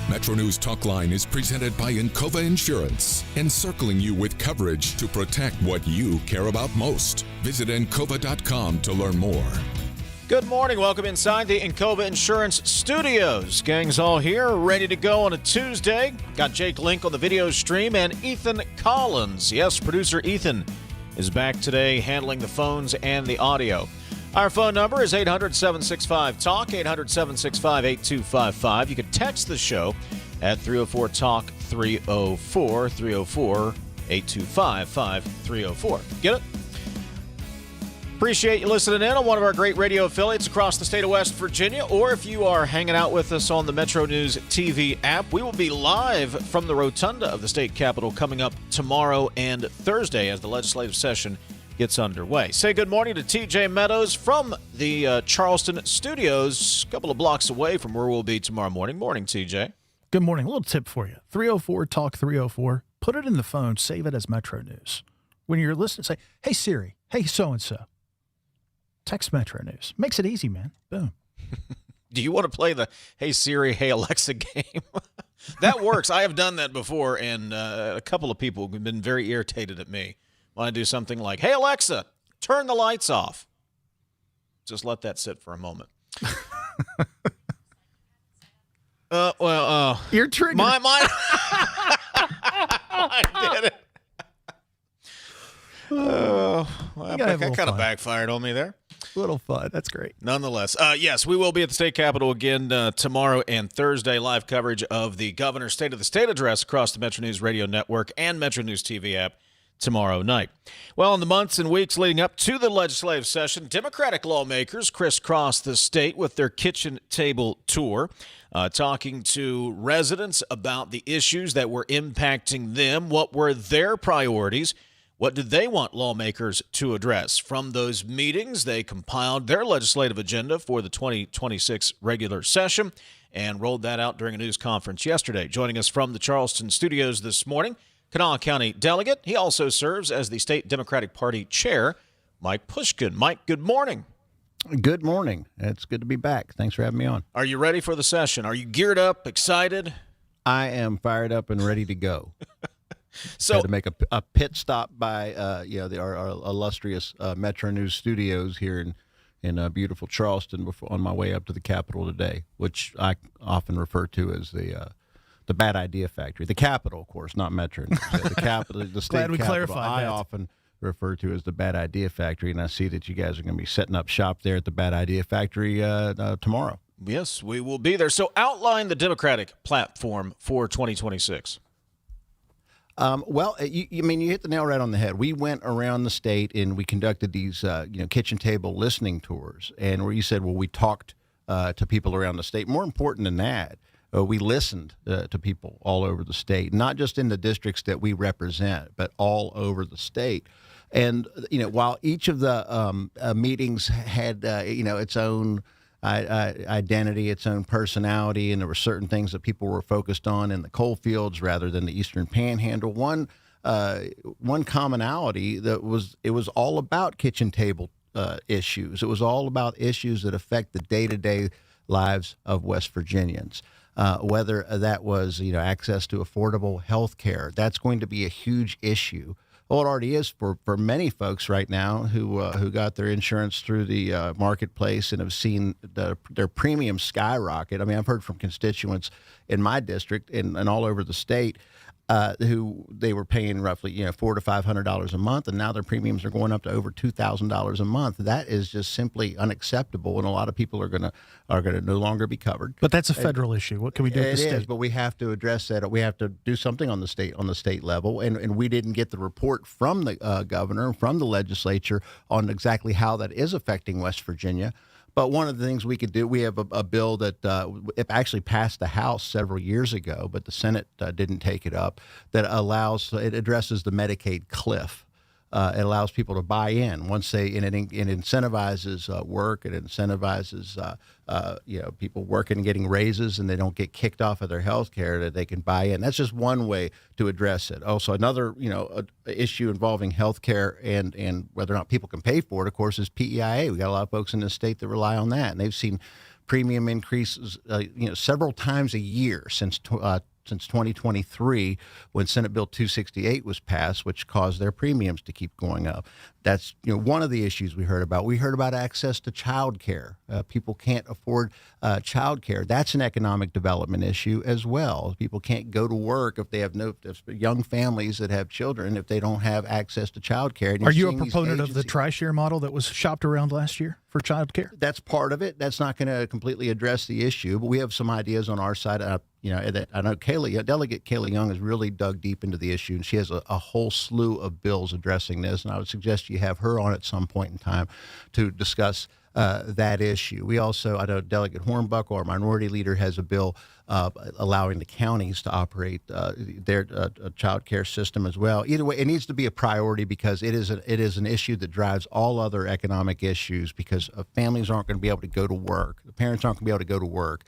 MetroNews Talkline is presented by Encova Insurance, encircling you with coverage to protect what you care about most. Visit Encova.com to learn more. Good morning. Welcome inside the Encova Insurance Studios. Gang's all here, ready to go on a Tuesday. Got Jake Link on the video stream and Ethan Collins. Yes, producer Ethan is back today handling the phones and the audio. Our phone number is 800-765-TALK, 800-765-8255. You can text the show at 304-TALK, 304-825-5304. Get it? Appreciate you listening in on one of our great radio affiliates across the state of West Virginia, or if you are hanging out with us on the MetroNews TV app, we will be live from the rotunda of the state capitol coming up tomorrow and Thursday as the legislative session gets underway. Say good morning to TJ Meadows from the Charleston studios, a couple of blocks away from where we'll be tomorrow morning. Morning, TJ. Good morning. A little tip for you. 304-TALK 304. Put it in the phone. Save it as Metro News. When you're listening, say, hey, Siri. Hey, so-and-so. Text Metro News. Makes it easy, man. Boom. Do you want to play the Hey Siri, Hey Alexa game? That works. I have done that before, and a couple of people have been very irritated at me when I do something like, Hey Alexa, turn the lights off. Just let that sit for a moment. You're triggering. I did it. That kind of backfired on me there. A little fun. That's great. Nonetheless, yes, we will be at the state capitol again tomorrow and Thursday. Live coverage of the governor's State of the State address across the Metro News radio network and Metro News TV app tomorrow night. Well, in the months and weeks leading up to the legislative session, Democratic lawmakers crisscrossed the state with their kitchen table tour, talking to residents about the issues that were impacting them, what were their priorities. What did they want lawmakers to address? From those meetings, they compiled their legislative agenda for the 2026 regular session and rolled that out during a news conference yesterday. Joining us from the Charleston studios this morning, Kanawha County delegate. He also serves as the state Democratic Party chair, Mike Pushkin. Mike, good morning. Good morning. It's good to be back. Thanks for having me on. Are you ready for the session? Are you geared up, excited? I am fired up and ready to go. So had to make a pit stop by our illustrious Metro News studios here in beautiful Charleston on my way up to the Capitol today, which I often refer to as the bad idea factory. The Capitol, of course, not Metro News. The Capitol, the state Glad we Capitol, clarified I that. often refer to as the bad idea factory, and I see that you guys are going to be setting up shop there at the bad idea factory tomorrow. Yes, we will be there. So outline the Democratic platform for 2026. You hit the nail right on the head. We went around the state and we conducted these, kitchen table listening tours, and where you said, well, we talked to people around the state. More important than that, we listened to people all over the state, not just in the districts that we represent, but all over the state. And while each of the meetings had its own identity, its own personality, and there were certain things that people were focused on in the coal fields rather than the Eastern Panhandle. One commonality it was all about kitchen table issues. It was all about issues that affect the day-to-day lives of West Virginians. Whether that was access to affordable health care, that's going to be a huge issue. Well, it already is for many folks right now who got their insurance through the marketplace and have seen their premiums skyrocket. I mean, I've heard from constituents in my district and all over the state who they were paying roughly $400 to $500 a month, and now their premiums are going up to over $2,000 a month. That is just simply unacceptable, and a lot of people are gonna no longer be covered. But that's a federal issue. What can we do at the state? It is, but we have to address that. We have to do something on the state level, and we didn't get the report from the governor and from the legislature on exactly how that is affecting West Virginia. But one of the things we could do, we have a bill that it actually passed the House several years ago, but the Senate didn't take it up, that it addresses the Medicaid cliff. It allows people to buy in once it incentivizes work. It incentivizes people working and getting raises, and they don't get kicked off of their health care, that they can buy in. That's just one way to address it. Also, another issue involving health care and whether or not people can pay for it, of course, is PEIA. We got a lot of folks in this state that rely on that, and they've seen premium increases, several times a year since 2023, when Senate Bill 268 was passed, which caused their premiums to keep going up. That's one of the issues we heard about. We heard about access to child care. People can't afford child care. That's an economic development issue as well. People can't go to work if they have young families that have children, if they don't have access to child care. Are you a proponent of the tri-share model that was shopped around last year for child care? That's part of it. That's not going to completely address the issue, but we have some ideas on our side. I know Delegate Kayla Young has really dug deep into the issue, and she has a whole slew of bills addressing this, and I would suggest you have her on at some point in time to discuss that issue. We also, I know Delegate Hornbuckle, our minority leader, has a bill allowing the counties to operate their child care system as well. Either way, it needs to be a priority because it is an issue that drives all other economic issues, because families aren't going to be able to go to work. The parents aren't going to be able to go to work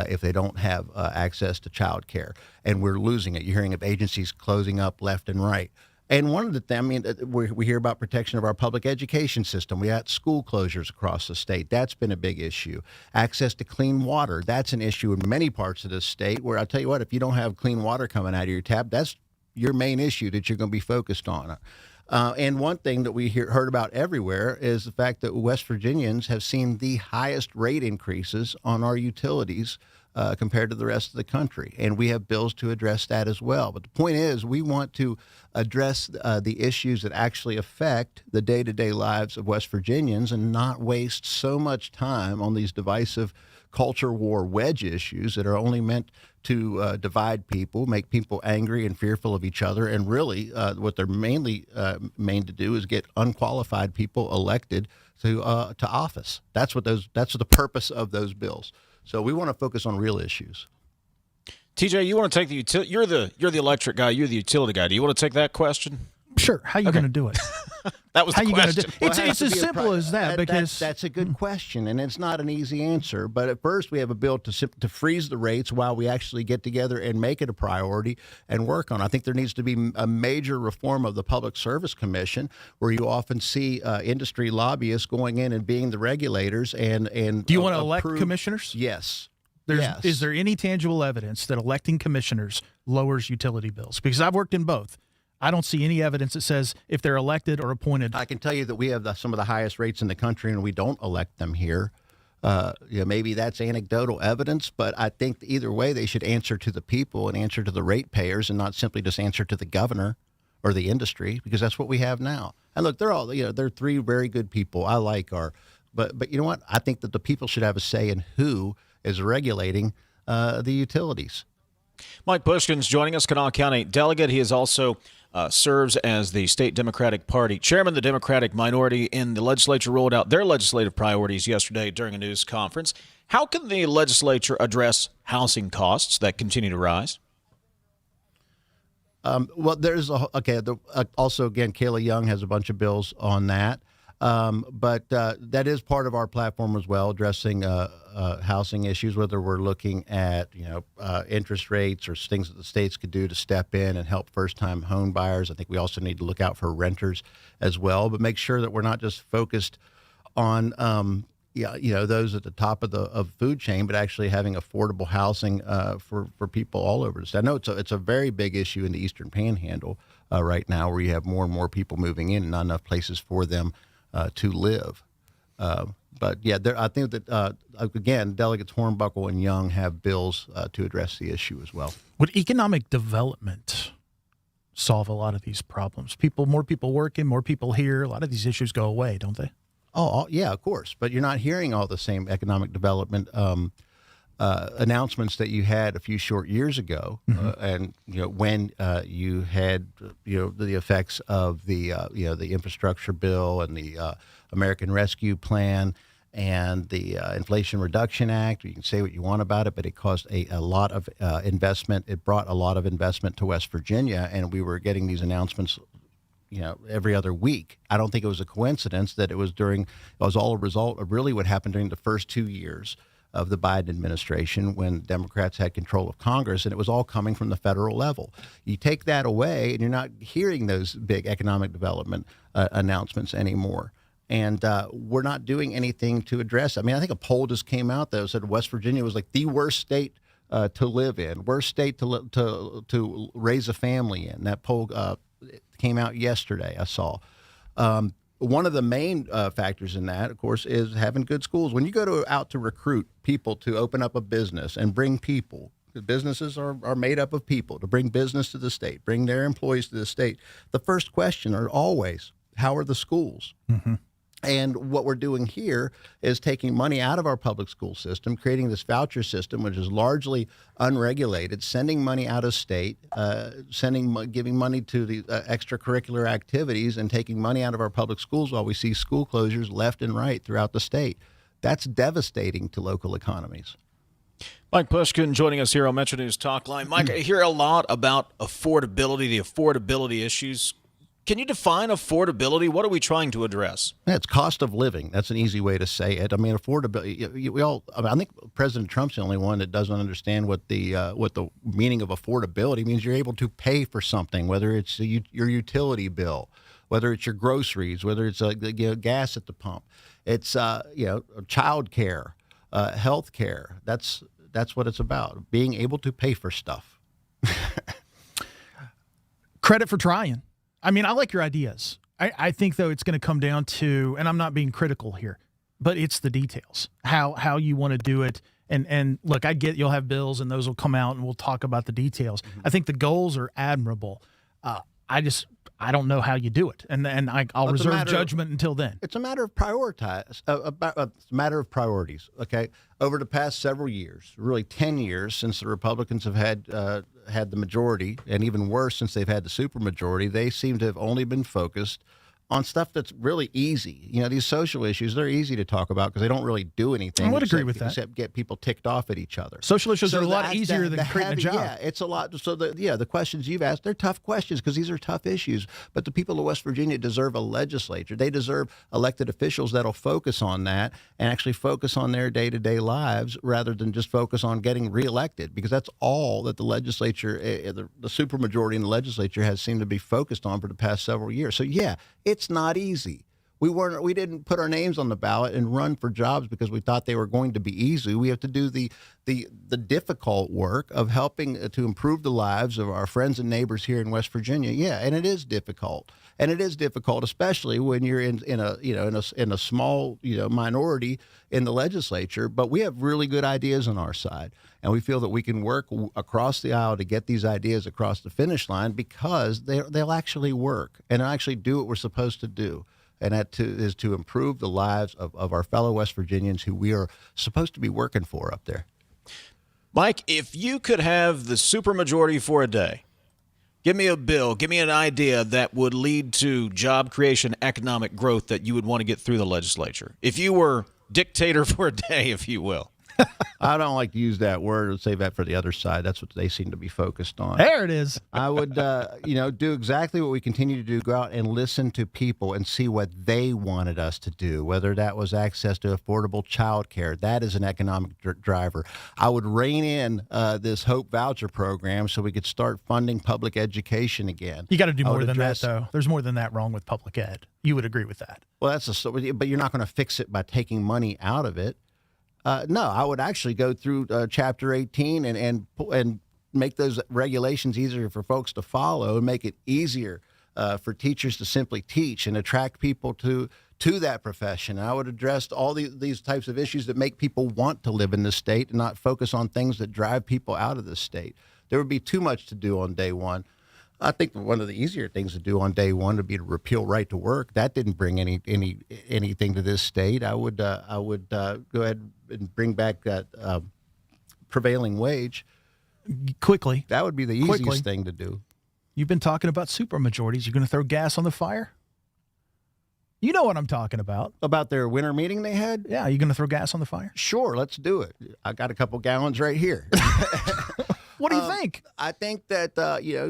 if they don't have access to child care. And we're losing it. You're hearing of agencies closing up left and right. And one of the things, we hear about protection of our public education system. We got school closures across the state. That's been a big issue. Access to clean water. That's an issue in many parts of the state where I'll tell you what, if you don't have clean water coming out of your tap, that's your main issue that you're going to be focused on. And one thing that we heard about everywhere is the fact that West Virginians have seen the highest rate increases on our utilities compared to the rest of the country. And we have bills to address that as well. But the point is, we want to address the issues that actually affect the day-to-day lives of West Virginians and not waste so much time on these divisive culture war wedge issues that are only meant to divide people, make people angry and fearful of each other. And really, what they're mainly to do is get unqualified people elected to office. That's the purpose of those bills. So we want to focus on real issues. TJ, you want to take the utility? You're the electric guy. You're the utility guy. Do you want to take that question? Sure. How are you going to do it? That was the question. It's as simple as that, because that's a good question, and it's not an easy answer. But at first, we have a bill to freeze the rates while we actually get together and make it a priority and work on it. I think there needs to be a major reform of the Public Service Commission, where you often see industry lobbyists going in and being the regulators. And do you want to elect commissioners? Yes. Yes. Is there any tangible evidence that electing commissioners lowers utility bills? Because I've worked in both. I don't see any evidence that says if they're elected or appointed. I can tell you that we have some of the highest rates in the country, and we don't elect them here. Maybe that's anecdotal evidence, but I think either way they should answer to the people and answer to the ratepayers, and not simply just answer to the governor or the industry, because that's what we have now. And look, they're three very good people. I like but you know what? I think that the people should have a say in who is regulating the utilities. Mike Bushkin's joining us, Kanawha County delegate. He is also serves as the state Democratic Party chairman. The Democratic minority in the legislature rolled out their legislative priorities yesterday during a news conference. How can the legislature address housing costs that continue to rise? Well, there's also, again, Kayla Young has a bunch of bills on that. But that is part of our platform as well, addressing housing issues, whether we're looking at, interest rates or things that the states could do to step in and help first-time home buyers. I think we also need to look out for renters as well, but make sure that we're not just focused on, those at the top of the food chain, but actually having affordable housing for people all over the state. I know it's a very big issue in the Eastern Panhandle right now, where you have more and more people moving in and not enough places for them to live. But yeah, I think that, again, Delegates Hornbuckle and Young have bills to address the issue as well. Would economic development solve a lot of these problems? More people working, more people here, a lot of these issues go away, don't they? Oh, yeah, of course. But you're not hearing all the same economic development announcements that you had a few short years ago, and when you had the effects of the infrastructure bill and the American Rescue Plan and the Inflation Reduction Act. You can say what you want about it, but it caused a lot of investment. It brought a lot of investment to West Virginia, and we were getting these announcements every other week. I don't think it was a coincidence that it was all a result of really what happened during the first 2 years of the Biden administration, when Democrats had control of Congress, and it was all coming from the federal level. You take that away, and you're not hearing those big economic development announcements anymore. And we're not doing anything to address it. I mean, I think a poll just came out that said West Virginia was like the worst state to live in, worst state to raise a family in. That poll came out yesterday, I saw. One of the main factors in that, of course, is having good schools. When you go out to recruit people to open up a business and bring people, the businesses are made up of people, to bring business to the state, bring their employees to the state. The first question are always, how are the schools? Mm-hmm. And what we're doing here is taking money out of our public school system, creating this voucher system, which is largely unregulated, sending money out of state, giving money to the extracurricular activities, and taking money out of our public schools while we see school closures left and right throughout the state. That's devastating to local economies. Mike Pushkin joining us here on Metro News Talkline. Mike, I hear a lot about affordability, the affordability issues. Can you define affordability? What are we trying to address? It's cost of living. That's an easy way to say it. I mean, affordability. I think President Trump's the only one that doesn't understand what the meaning of affordability means. You're able to pay for something, whether it's your utility bill, whether it's your groceries, whether it's gas at the pump. It's child care, health care. That's what it's about. Being able to pay for stuff. Credit for trying. I mean, I like your ideas. I think, though, it's going to come down to, and I'm not being critical here, but it's the details, how you want to do it. And look, I get you'll have bills and those will come out and we'll talk about the details. Mm-hmm. I think the goals are admirable. I don't know how you do it, and I'll reserve judgment until then. It's a matter of it's a matter of priorities. Okay, over the past several years, really 10 years since the Republicans have had the majority, and even worse since they've had the supermajority, they seem to have only been focused on stuff that's really easy. These social issues, they're easy to talk about because they don't really do anything. I would agree with that. Except get people ticked off at each other. Social issues are a lot easier than creating a job. Yeah, it's a lot. So the questions you've asked, they're tough questions because these are tough issues. But the people of West Virginia deserve a legislature. They deserve elected officials that'll focus on that and actually focus on their day-to-day lives rather than just focus on getting reelected, because that's all that the legislature, the supermajority in the legislature has seemed to be focused on for the past several years. So yeah, it's not easy. We didn't put our names on the ballot and run for jobs because we thought they were going to be easy. We have to do the difficult work of helping to improve the lives of our friends and neighbors here in West Virginia. Yeah, and it is difficult. And it is difficult, especially when you're in a small minority in the legislature. But we have really good ideas on our side, and we feel that we can work across the aisle to get these ideas across the finish line because they'll actually work and actually do what we're supposed to do. And that is to improve the lives of our fellow West Virginians who we are supposed to be working for up there. Mike, if you could have the supermajority for a day, give me a bill, give me an idea that would lead to job creation, economic growth that you would want to get through the legislature. If you were dictator for a day, if you will. I don't like to use that word. I'd save that for the other side. That's what they seem to be focused on. There it is. I would, do exactly what we continue to do, go out and listen to people and see what they wanted us to do, whether that was access to affordable child care. That is an economic driver. I would rein in this HOPE voucher program so we could start funding public education again. You got to do more than that, though. There's more than that wrong with public ed. You would agree with that. Well, but you're not going to fix it by taking money out of it. No, I would actually go through Chapter 18 and make those regulations easier for folks to follow and make it easier for teachers to simply teach and attract people to that profession. I would address all these types of issues that make people want to live in this state and not focus on things that drive people out of this state. There would be too much to do on day one. I think one of the easier things to do on day one would be to repeal right to work. That didn't bring anything to this state. I would go ahead and bring back that prevailing wage quickly. That would be the easiest thing to do. You've been talking about supermajorities. You're going to throw gas on the fire? You know what I'm talking about. About their winter meeting they had? Yeah, you going to throw gas on the fire? Sure, let's do it. I got a couple gallons right here. What do you think? I think that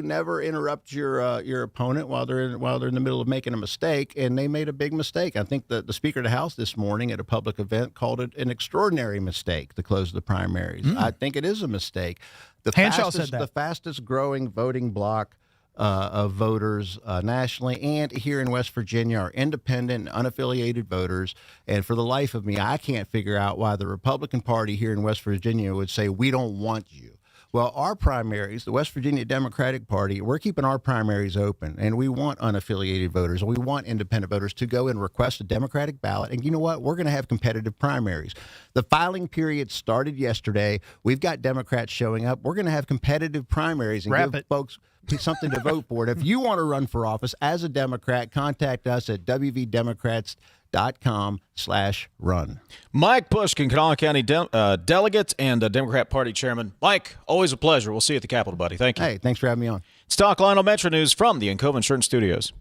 never interrupt your opponent while they're in the middle of making a mistake, and they made a big mistake. I think the Speaker of the House this morning at a public event called it an extraordinary mistake to close the primaries. I think it is a mistake. Hanshaw said that. The fastest growing voting bloc of voters nationally and here in West Virginia are independent and unaffiliated voters. And for the life of me, I can't figure out why the Republican Party here in West Virginia would say, we don't want you. Well, our primaries, the West Virginia Democratic Party, we're keeping our primaries open, and we want unaffiliated voters. We want independent voters to go and request a Democratic ballot. And you know what? We're going to have competitive primaries. The filing period started yesterday. We've got Democrats showing up. We're going to have competitive primaries and give folks something to vote for. And if you want to run for office as a Democrat, contact us at wvdemocrats.com/run. Mike Pushkin, Kanawha County delegate and Democrat Party chairman. Mike, always a pleasure. We'll see you at the Capitol, buddy. Thank you. Hey, thanks for having me on. It's Talkline on Metro News from the Encova Insurance Studios.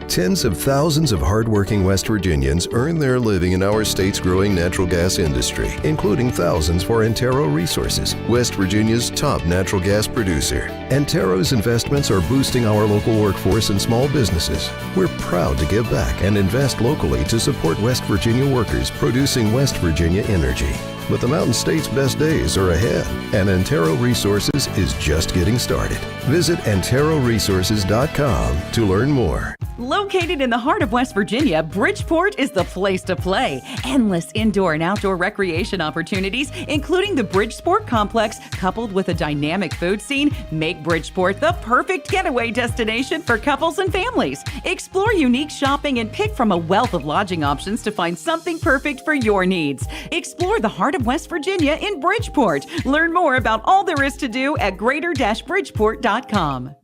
Tens of thousands of hardworking West Virginians earn their living in our state's growing natural gas industry, including thousands for Antero Resources, West Virginia's top natural gas producer. Antero's investments are boosting our local workforce and small businesses. We're proud to give back and invest locally to support West Virginia workers producing West Virginia energy. But the Mountain State's best days are ahead, and Antero Resources is just getting started. Visit AnteroResources.com to learn more. Located in the heart of West Virginia, Bridgeport is the place to play. Endless indoor and outdoor recreation opportunities, including the Bridge Sport Complex, coupled with a dynamic food scene, make Bridgeport the perfect getaway destination for couples and families. Explore unique shopping and pick from a wealth of lodging options to find something perfect for your needs. Explore the heart of West Virginia in Bridgeport. Learn more about all there is to do at greater-bridgeport.com.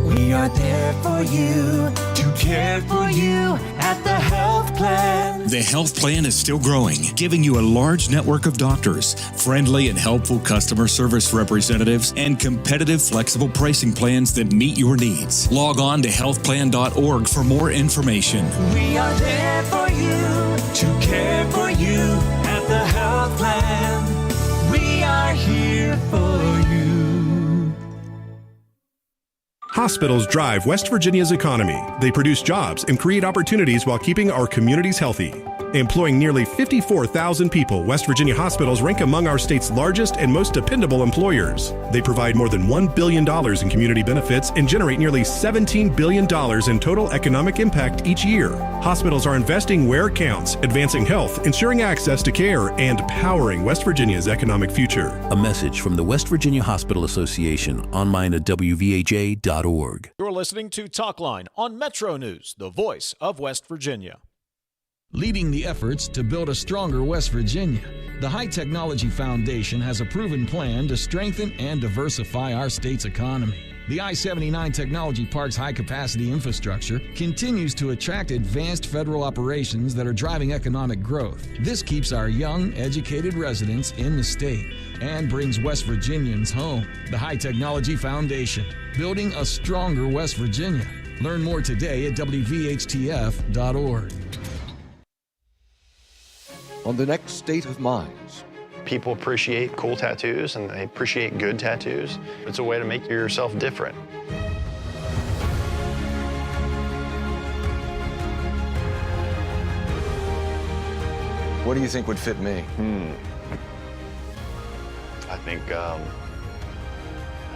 We are there for you, to care for you at the Health Plan. The Health Plan is still growing, giving you a large network of doctors, friendly and helpful customer service representatives, and competitive, flexible pricing plans that meet your needs. Log on to healthplan.org for more information. We are there for you, to care for you at the Health Plan. We are here for you. Hospitals drive West Virginia's economy. They produce jobs and create opportunities while keeping our communities healthy. Employing nearly 54,000 people, West Virginia hospitals rank among our state's largest and most dependable employers. They provide more than $1 billion in community benefits and generate nearly $17 billion in total economic impact each year. Hospitals are investing where it counts, advancing health, ensuring access to care, and powering West Virginia's economic future. A message from the West Virginia Hospital Association, online at wvha.org. You're listening to Talkline on Metro News, the voice of West Virginia. Leading the efforts to build a stronger West Virginia, the High Technology Foundation has a proven plan to strengthen and diversify our state's economy. The I-79 Technology Park's high-capacity infrastructure continues to attract advanced federal operations that are driving economic growth. This keeps our young, educated residents in the state and brings West Virginians home. The High Technology Foundation, building a stronger West Virginia. Learn more today at wvhtf.org. On the next State of Minds. People appreciate cool tattoos and they appreciate good tattoos. It's a way to make yourself different. What do you think would fit me? I think a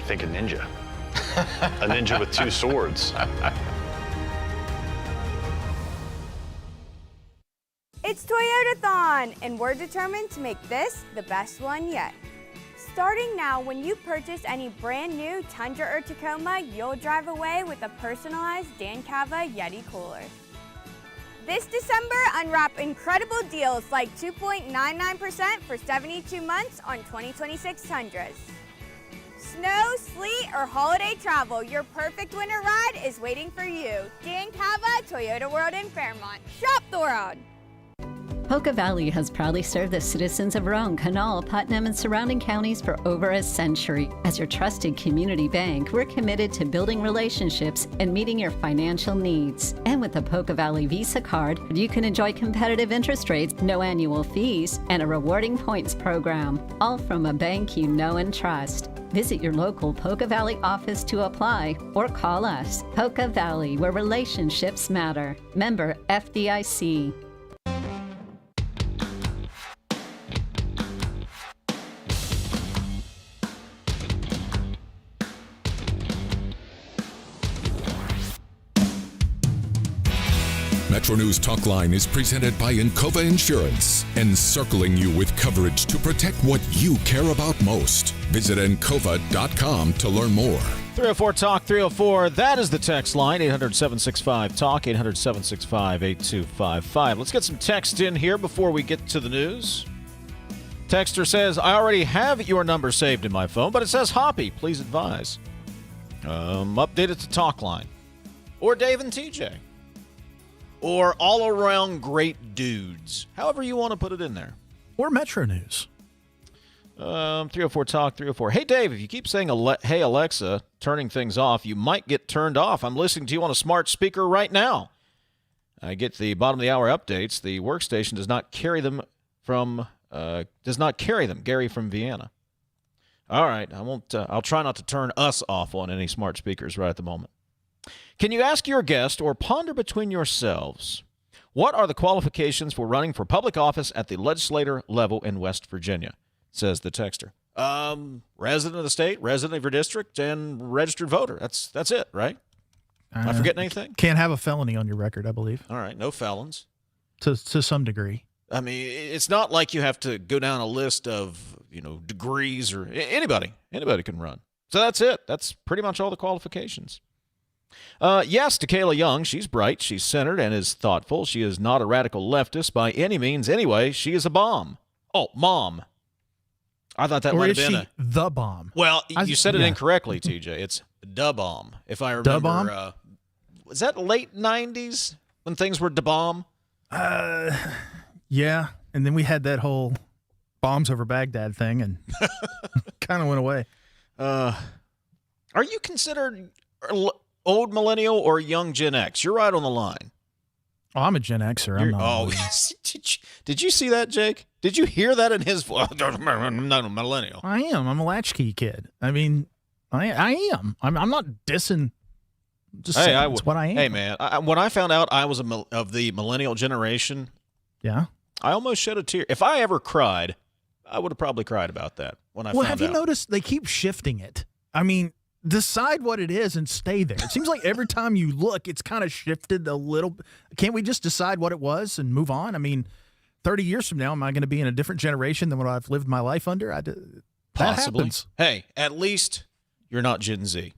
ninja. A ninja with two swords. It's Toyotathon, and we're determined to make this the best one yet. Starting now, when you purchase any brand new Tundra or Tacoma, you'll drive away with a personalized Dan Cava Yeti cooler. This December, unwrap incredible deals like 2.99% for 72 months on 2026 Tundras. Snow, sleet, or holiday travel, your perfect winter ride is waiting for you. Dan Cava, Toyota World in Fairmont. Shop the world! Poca Valley has proudly served the citizens of Roane, Kanawha, Putnam, and surrounding counties for over a century. As your trusted community bank, we're committed to building relationships and meeting your financial needs. And with the Poca Valley Visa card, you can enjoy competitive interest rates, no annual fees, and a rewarding points program, all from a bank you know and trust. Visit your local Poca Valley office to apply or call us. Poca Valley, where relationships matter. Member FDIC. MetroNews Talkline is presented by Encova Insurance, encircling you with coverage to protect what you care about most. Visit Encova.com to learn more. 304-TALK, 304. That is the text line, 800-765-TALK, 800-765-8255. Let's get some text in here before we get to the news. Texter says, I already have your number saved in my phone, but it says Hoppy. Please advise. Update it to Talkline. Or Dave and TJ. Or all-around great dudes. However you want to put it in there. Or Metro News. 304-TALK, 304. Hey, Dave, if you keep saying, hey, Alexa, turning things off, you might get turned off. I'm listening to you on a smart speaker right now. I get the bottom of the hour updates. The workstation does not carry them Gary from Vienna. All right, I won't. I'll try not to turn us off on any smart speakers right at the moment. Can you ask your guest or ponder between yourselves, what are the qualifications for running for public office at the legislator level in West Virginia? Says the texter. Resident of the state, resident of your district, and registered voter. That's it, right? Am I forgetting anything? Can't have a felony on your record, I believe. All right, no felons. To some degree. I mean, it's not like you have to go down a list of, degrees or anybody. Anybody can run. So that's it. That's pretty much all the qualifications. Yes, to Kayla Young. She's bright. She's centered and is thoughtful. She is not a radical leftist by any means. Anyway, she is a bomb. Oh, mom. I thought that might have been the bomb. Well, you said it incorrectly, TJ. It's da bomb. If I remember. Da bomb? Was that late 90s when things were da bomb? Yeah. And then we had that whole bombs over Baghdad thing and kind of went away. Are you considered old millennial or young Gen X? You're right on the line. Oh, I'm a Gen Xer. I'm not. Oh, did you see that, Jake? Did you hear that in his voice? I'm not a millennial. I am. I'm a latchkey kid. I mean, I am. I'm not dissing. Just saying it's what I am. Hey, man, when I found out I was of the millennial generation, yeah, I almost shed a tear. If I ever cried, I would have probably cried about that when I found out. Well, have you noticed they keep shifting it? I mean, decide what it is and stay there. It seems like every time you look, it's kind of shifted a little. Can't we just decide what it was and move on? I mean, 30 years from now, am I going to be in a different generation than what I've lived my life under? Possibly. Happens. Hey, at least you're not Gen Z.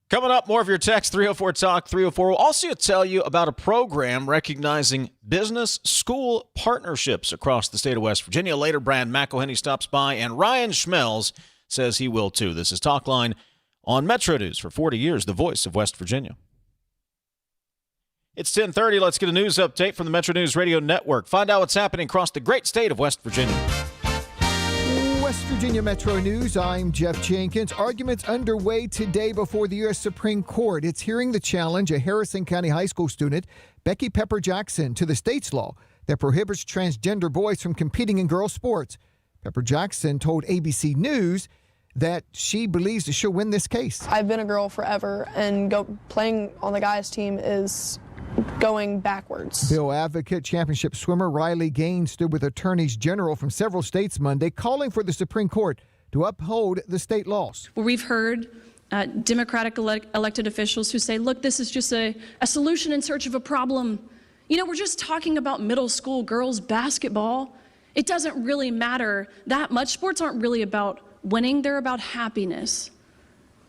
Coming up, more of your text, 304-TALK, 304. We'll also tell you about a program recognizing business-school partnerships across the state of West Virginia. Later, Brad McElhenney stops by, and Ryan Schmelz says he will, too. This is Talkline on Metro News for 40 years, the voice of West Virginia. It's 10:30. Let's get a news update from the Metro News Radio Network. Find out what's happening across the great state of West Virginia. West Virginia Metro News, I'm Jeff Jenkins. Arguments underway today before the U.S. Supreme Court. It's hearing the challenge of Harrison County High School student Becky Pepper Jackson to the state's law that prohibits transgender boys from competing in girls' sports. Pepper Jackson told ABC News that she believes that she'll win this case. I've been a girl forever, and playing on the guys' team is going backwards. Bill advocate, championship swimmer Riley Gaines stood with attorneys general from several states Monday calling for the Supreme Court to uphold the state laws. Well, we've heard Democratic elected officials who say, look, this is just a solution in search of a problem. We're just talking about middle school girls basketball. It doesn't really matter that much. Sports aren't really about winning. They're about happiness.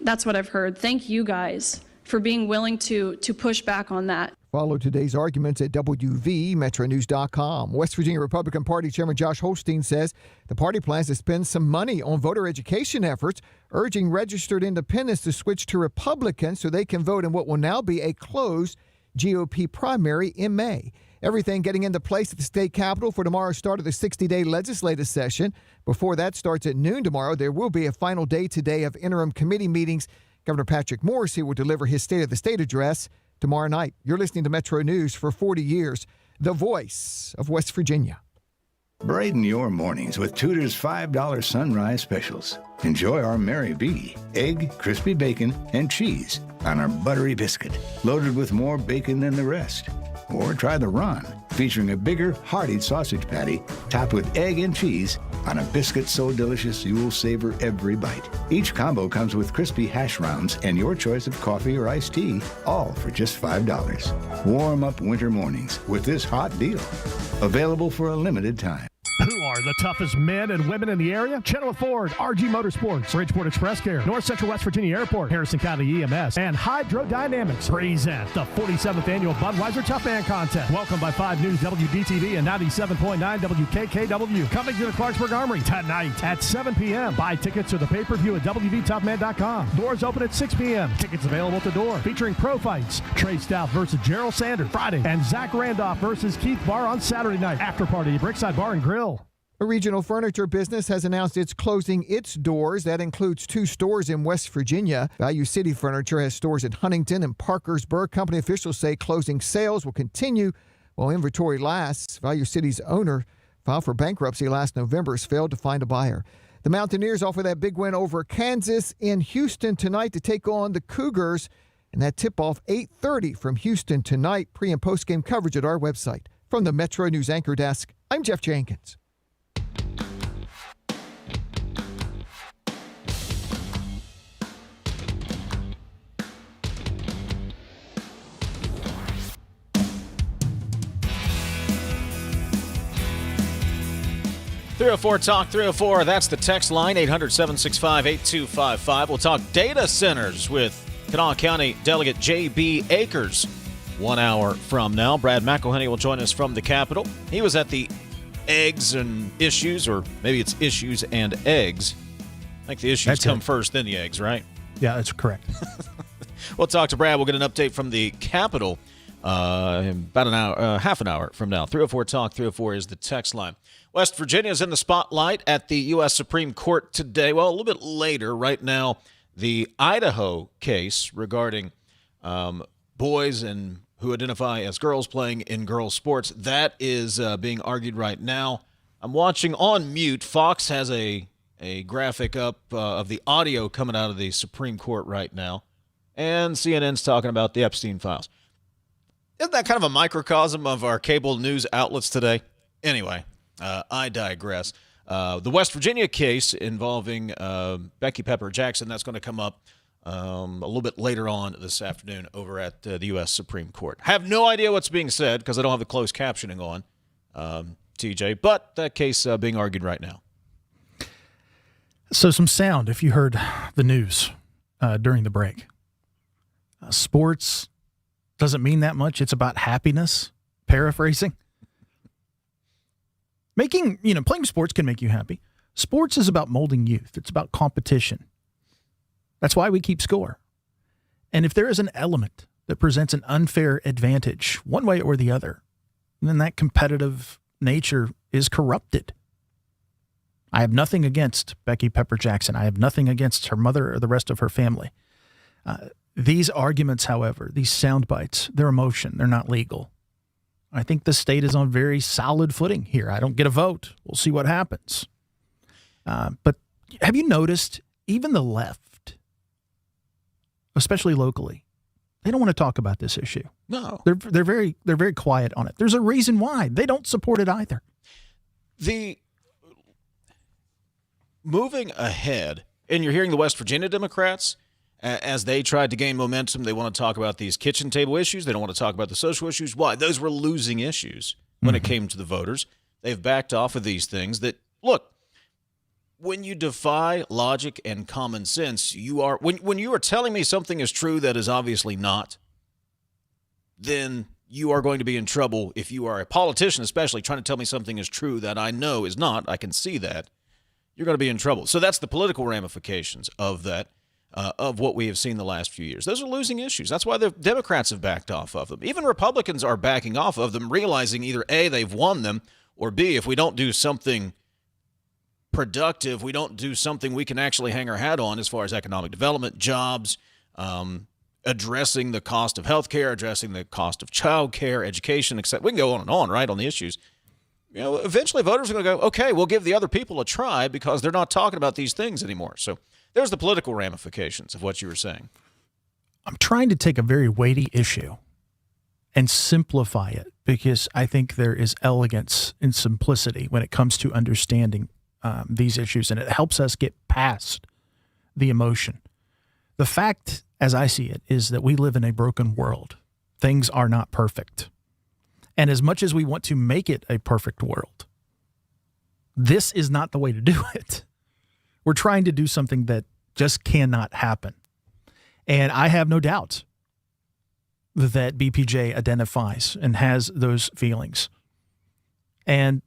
That's what I've heard. Thank you guys for being willing to push back on that. Follow today's arguments at WVMetroNews.com. West Virginia Republican Party Chairman Josh Holstein says the party plans to spend some money on voter education efforts, urging registered independents to switch to Republicans so they can vote in what will now be a closed GOP primary in May. Everything getting into place at the state capitol for tomorrow's start of the 60-day legislative session. Before that starts at noon tomorrow, there will be a final day today of interim committee meetings. Governor Patrick Morrisey will deliver his State of the State address tomorrow night. You're listening to Metro News for 40 years, the voice of West Virginia. Brighten your mornings with Tudor's $5 sunrise specials. Enjoy our Mary B, egg, crispy bacon, and cheese on our buttery biscuit, loaded with more bacon than the rest. Or try the Ron, featuring a bigger, hearty sausage patty topped with egg and cheese on a biscuit so delicious you will savor every bite. Each combo comes with crispy hash browns and your choice of coffee or iced tea, all for just $5. Warm up winter mornings with this hot deal. Available for a limited time. Who are the toughest men and women in the area? Chenoweth Ford, RG Motorsports, Bridgeport Express Care, North Central West Virginia Airport, Harrison County EMS, and Hydrodynamics present the 47th Annual Budweiser Tough Man Contest. Welcome by 5 News WDTV and 97.9 WKKW. Coming to the Clarksburg Armory tonight at 7 p.m. Buy tickets to the pay-per-view at WVToughman.com. Doors open at 6 p.m. Tickets available at the door. Featuring pro fights, Trey Stout versus Gerald Sanders Friday, and Zach Randolph versus Keith Barr on Saturday night. After party, Brickside Bar and Grill. A regional furniture business has announced it's closing its doors. That includes 2 stores in West Virginia. Value City Furniture has stores in Huntington and Parkersburg. Company officials say closing sales will continue while inventory lasts. Value City's owner filed for bankruptcy last November, has failed to find a buyer. The Mountaineers offer that big win over Kansas in Houston tonight to take on the Cougars. And that tip-off 8:30 from Houston tonight. Pre- and post-game coverage at our website. From the Metro News Anchor Desk, I'm Jeff Jenkins. .304 Talk 304, that's the text line, 800-765-8255. We'll talk data centers with Kanawha County Delegate J.B. Akers 1 hour from now. Brad McElhenney will join us from the Capitol. He was at the eggs and issues, or maybe it's issues and eggs. I think the issues come first, then the eggs, right? Yeah, that's correct. We'll talk to Brad. We'll get an update from the Capitol about an hour, half an hour from now. 304 Talk 304 is the text line. West Virginia is in the spotlight at the U.S. Supreme Court today. Well, a little bit later. Right now, the Idaho case regarding boys and who identify as girls playing in girls' sports, that is being argued right now. I'm watching on mute. Fox has a graphic up of the audio coming out of the Supreme Court right now, and CNN's talking about the Epstein files. Isn't that kind of a microcosm of our cable news outlets today? Anyway, I digress. The West Virginia case involving Becky Pepper Jackson, that's going to come up a little bit later on this afternoon over at the U.S. Supreme Court. Have no idea what's being said because I don't have the closed captioning on, TJ, but that case being argued right now. So some sound, if you heard the news during the break. Sports doesn't mean that much. It's about happiness, paraphrasing. Playing sports can make you happy. Sports is about molding youth. It's about competition. That's why we keep score. And if there is an element that presents an unfair advantage, one way or the other, then that competitive nature is corrupted. I have nothing against Becky Pepper Jackson. I have nothing against her mother or the rest of her family. These arguments, however, these sound bites, they're emotion. They're not legal. I think the state is on very solid footing here. I don't get a vote. We'll see what happens. But have you noticed even the left, especially locally, they don't want to talk about this issue. No. They're very quiet on it. There's a reason why. They don't support it either. The moving ahead, and you're hearing the West Virginia Democrats, as they tried to gain momentum, they want to talk about these kitchen table issues. They don't want to talk about the social issues. Why? Those were losing issues when it came to the voters. They've backed off of these things that, look, when you defy logic and common sense, when you are telling me something is true that is obviously not, then you are going to be in trouble. If you are a politician, especially trying to tell me something is true that I know is not, I can see that, you're going to be in trouble. So that's the political ramifications of that. Of what we have seen the last few years. Those are losing issues. That's why the Democrats have backed off of them. Even Republicans are backing off of them, realizing either A, they've won them, or B, if we don't do something productive, we don't do something we can actually hang our hat on as far as economic development, jobs, addressing the cost of health care, addressing the cost of child care, education, etc. We can go on, right, on the issues. Eventually voters are going to go, okay, we'll give the other people a try because they're not talking about these things anymore. So there's the political ramifications of what you were saying. I'm trying to take a very weighty issue and simplify it because I think there is elegance and simplicity when it comes to understanding these issues, and it helps us get past the emotion. The fact, as I see it, is that we live in a broken world. Things are not perfect. And as much as we want to make it a perfect world, this is not the way to do it. We're trying to do something that just cannot happen. And I have no doubt that BPJ identifies and has those feelings. And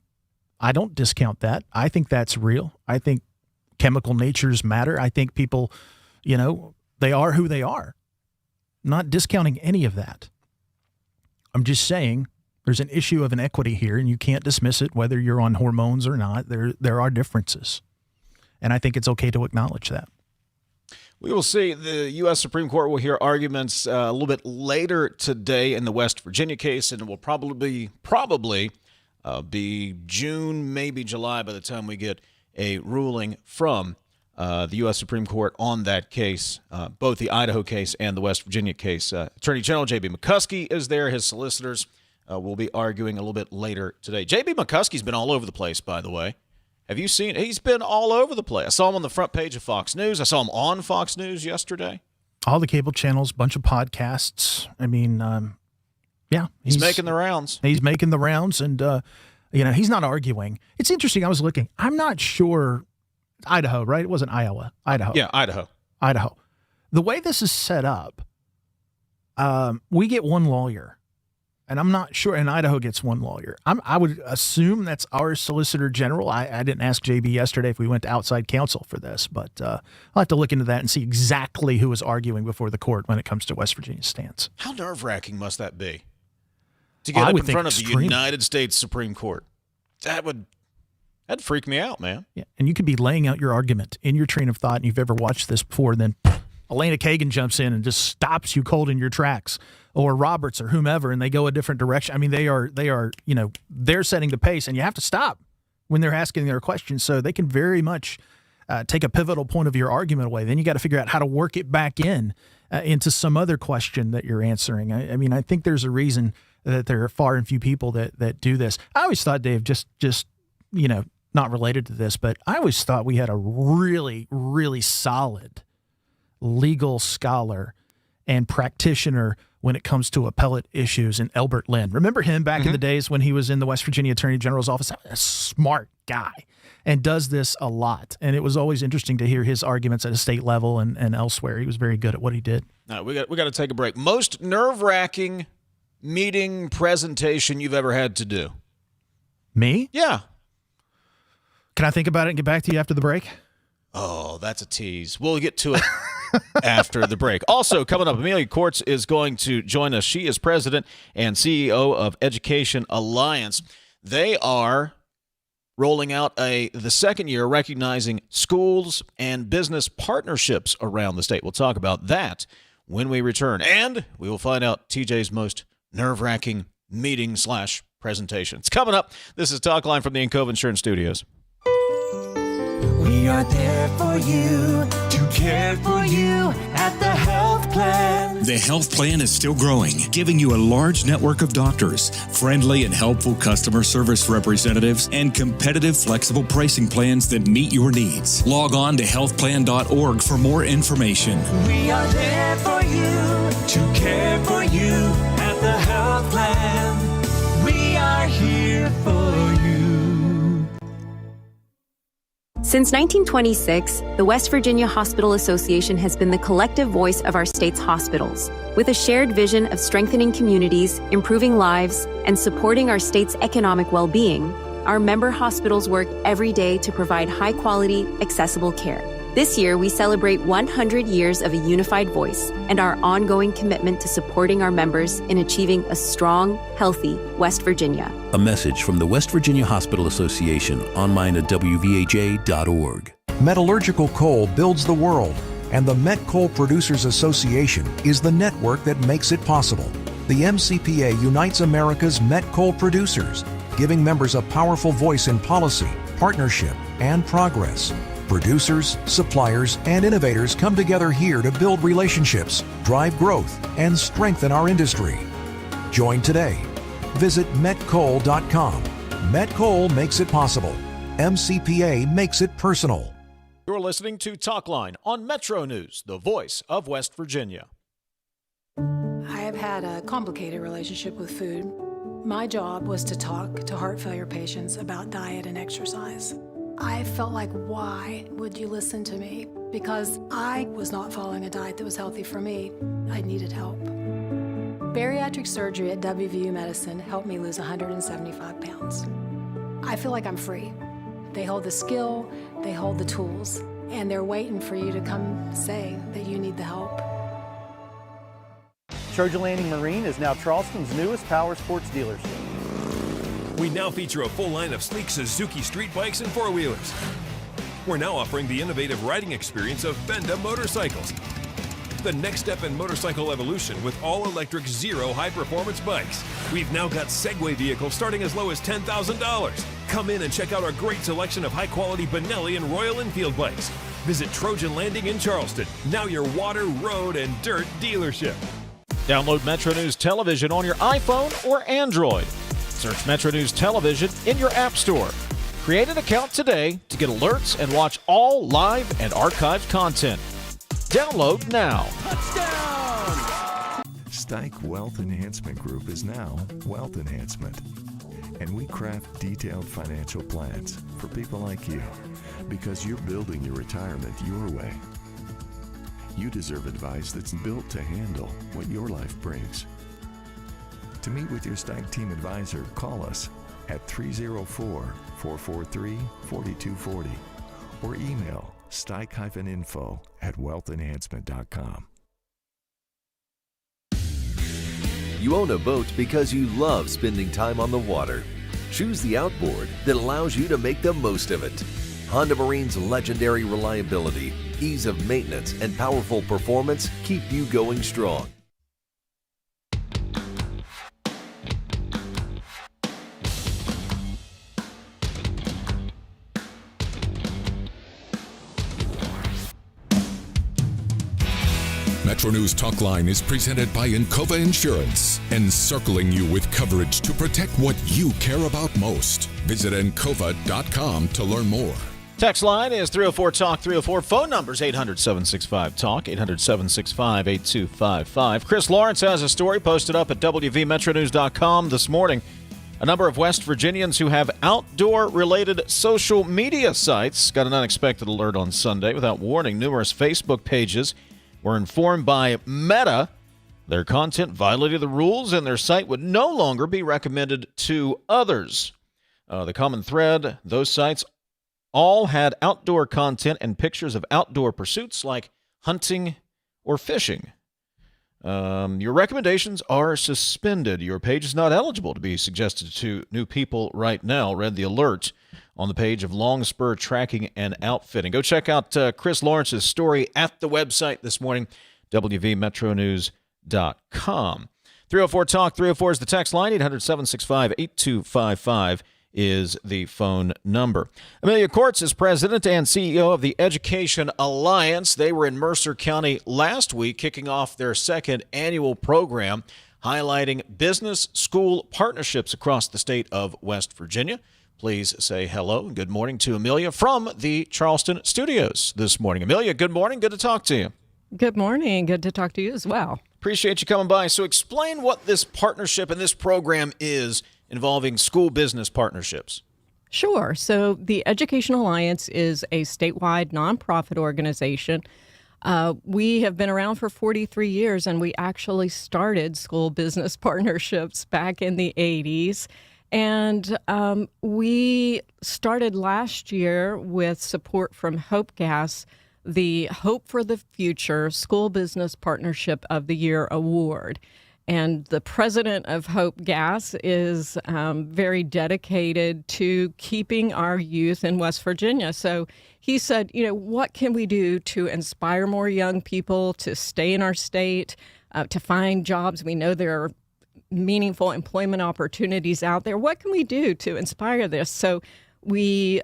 I don't discount that. I think that's real. I think chemical natures matter. I think people, they are who they are. I'm not discounting any of that. I'm just saying there's an issue of inequity here, and you can't dismiss it whether you're on hormones or not. There are differences. And I think it's okay to acknowledge that. We will see. The U.S. Supreme Court will hear arguments a little bit later today in the West Virginia case, and it will probably be June, maybe July by the time we get a ruling from the U.S. Supreme Court on that case, both the Idaho case and the West Virginia case. Attorney General J.B. McCuskey is there. His solicitors will be arguing a little bit later today. J.B. McCuskey's been all over the place, by the way. Have you seen? He's been all over the place. I saw him on the front page of Fox News. I saw him on Fox News yesterday. All the cable channels, bunch of podcasts. I mean, yeah. He's making the rounds. He's making the rounds, and, he's not arguing. It's interesting. I was looking. I'm not sure. Idaho, right? It wasn't Iowa. Idaho. Yeah, Idaho. The way this is set up, we get one lawyer. And I'm not sure, and Idaho gets one lawyer. I would assume that's our Solicitor General. I didn't ask JB yesterday if we went to outside counsel for this, but I'll have to look into that and see exactly who is arguing before the court when it comes to West Virginia's stance. How nerve-wracking must that be? To get up in front of the United States Supreme Court. That'd freak me out, man. Yeah, and you could be laying out your argument in your train of thought, and you've ever watched this before, and then Elena Kagan jumps in and just stops you cold in your tracks. Or Roberts or whomever, and they go a different direction. I mean, they are, they're setting the pace, and you have to stop when they're asking their questions. So they can very much take a pivotal point of your argument away. Then you got to figure out how to work it back into some other question that you're answering. I mean, I think there's a reason that there are far and few people that do this. I always thought, Dave, just not related to this, but I always thought we had a really, really solid legal scholar and practitioner when it comes to appellate issues in Elbert Lynn. Remember him back in the days when he was in the West Virginia Attorney General's office? A smart guy and does this a lot. And it was always interesting to hear his arguments at a state level and elsewhere. He was very good at what he did. All right, we got to take a break. Most nerve-wracking meeting presentation you've ever had to do? Me? Yeah. Can I think about it and get back to you after the break? Oh, that's a tease. We'll get to it after the break. Also, coming up, Amelia Courts is going to join us. She is president and CEO of Education Alliance. They are rolling out the second year recognizing schools and business partnerships around the state. We'll talk about that when we return. And we will find out TJ's most nerve-wracking meeting/presentation. It's coming up. This is Talkline from the Encova Insurance Studios. We are there for you, to care for you at the health plan. The health plan is still growing, giving you a large network of doctors, friendly and helpful customer service representatives, and competitive, flexible pricing plans that meet your needs. Log on to healthplan.org for more information. We are there for you, to care for you at the health plan. We are here for you. Since 1926, the West Virginia Hospital Association has been the collective voice of our state's hospitals. With a shared vision of strengthening communities, improving lives, and supporting our state's economic well-being, our member hospitals work every day to provide high-quality, accessible care. This year, we celebrate 100 years of a unified voice and our ongoing commitment to supporting our members in achieving a strong, healthy West Virginia. A message from the West Virginia Hospital Association, online at wvha.org. Metallurgical coal builds the world, and the Met Coal Producers Association is the network that makes it possible. The MCPA unites America's met coal producers, giving members a powerful voice in policy, partnership, and progress. Producers, suppliers, and innovators come together here to build relationships, drive growth, and strengthen our industry. Join today. Visit metcoal.com. Met Coal makes it possible. MCPA makes it personal. You're listening to Talkline on Metro News, the voice of West Virginia. I have had a complicated relationship with food. My job was to talk to heart failure patients about diet and exercise. I felt like, why would you listen to me? Because I was not following a diet that was healthy for me. I needed help. Bariatric surgery at WVU Medicine helped me lose 175 pounds. I feel like I'm free. They hold the skill, they hold the tools, and they're waiting for you to come say that you need the help. Trojan Landing Marine is now Charleston's newest power sports dealership. We now feature a full line of sleek Suzuki street bikes and four-wheelers. We're now offering the innovative riding experience of Benda motorcycles. The next step in motorcycle evolution with all-electric Zero high-performance bikes. We've now got Segway vehicles starting as low as $10,000. Come in and check out our great selection of high-quality Benelli and Royal Enfield bikes. Visit Trojan Landing in Charleston, now your water, road, and dirt dealership. Download Metro News Television on your iPhone or Android. Search Metro News Television in your app store. Create an account today to get alerts and watch all live and archived content. Download now. Touchdown! Stike Wealth Enhancement Group is now Wealth Enhancement. And we craft detailed financial plans for people like you because you're building your retirement your way. You deserve advice that's built to handle what your life brings. To meet with your Stike team advisor, call us at 304-443-4240 or email stike-info@wealthenhancement.com. You own a boat because you love spending time on the water. Choose the outboard that allows you to make the most of it. Honda Marine's legendary reliability, ease of maintenance, and powerful performance keep you going strong. Metro News Talkline is presented by Encova Insurance, encircling you with coverage to protect what you care about most. Visit Encova.com to learn more. Text line is 304-TALK-304. Phone number is 800-765-TALK, 800-765-8255. Chris Lawrence has a story posted up at WVMetroNews.com this morning. A number of West Virginians who have outdoor-related social media sites got an unexpected alert on Sunday. Without warning, numerous Facebook pages were informed by Meta their content violated the rules and their site would no longer be recommended to others. The common thread, those sites all had outdoor content and pictures of outdoor pursuits like hunting or fishing. Your recommendations are suspended. Your page is not eligible to be suggested to new people right now, read the alert on the page of Longspur Tracking and Outfitting. Go check out Chris Lawrence's story at the website this morning, WVMetroNews.com. 304-TALK-304 is the text line. 800-765-8255 is the phone number. Amelia Courts is president and CEO of the Education Alliance. They were in Mercer County last week, kicking off their second annual program, highlighting business-school partnerships across the state of West Virginia. Please say hello and good morning to Amelia from the Charleston studios this morning. Amelia, good morning. Good to talk to you. Good morning. Good to talk to you as well. Appreciate you coming by. So explain what this partnership and this program is involving school business partnerships. Sure. So the Education Alliance is a statewide nonprofit organization. We have been around for 43 years, and we actually started school business partnerships back in the 80s. And we started last year with support from Hope Gas, the Hope for the Future School Business Partnership of the Year Award. And the president of Hope Gas is very dedicated to keeping our youth in West Virginia. So he said, what can we do to inspire more young people to stay in our state, to find jobs? We know there are meaningful employment opportunities out there. What can we do to inspire this? So we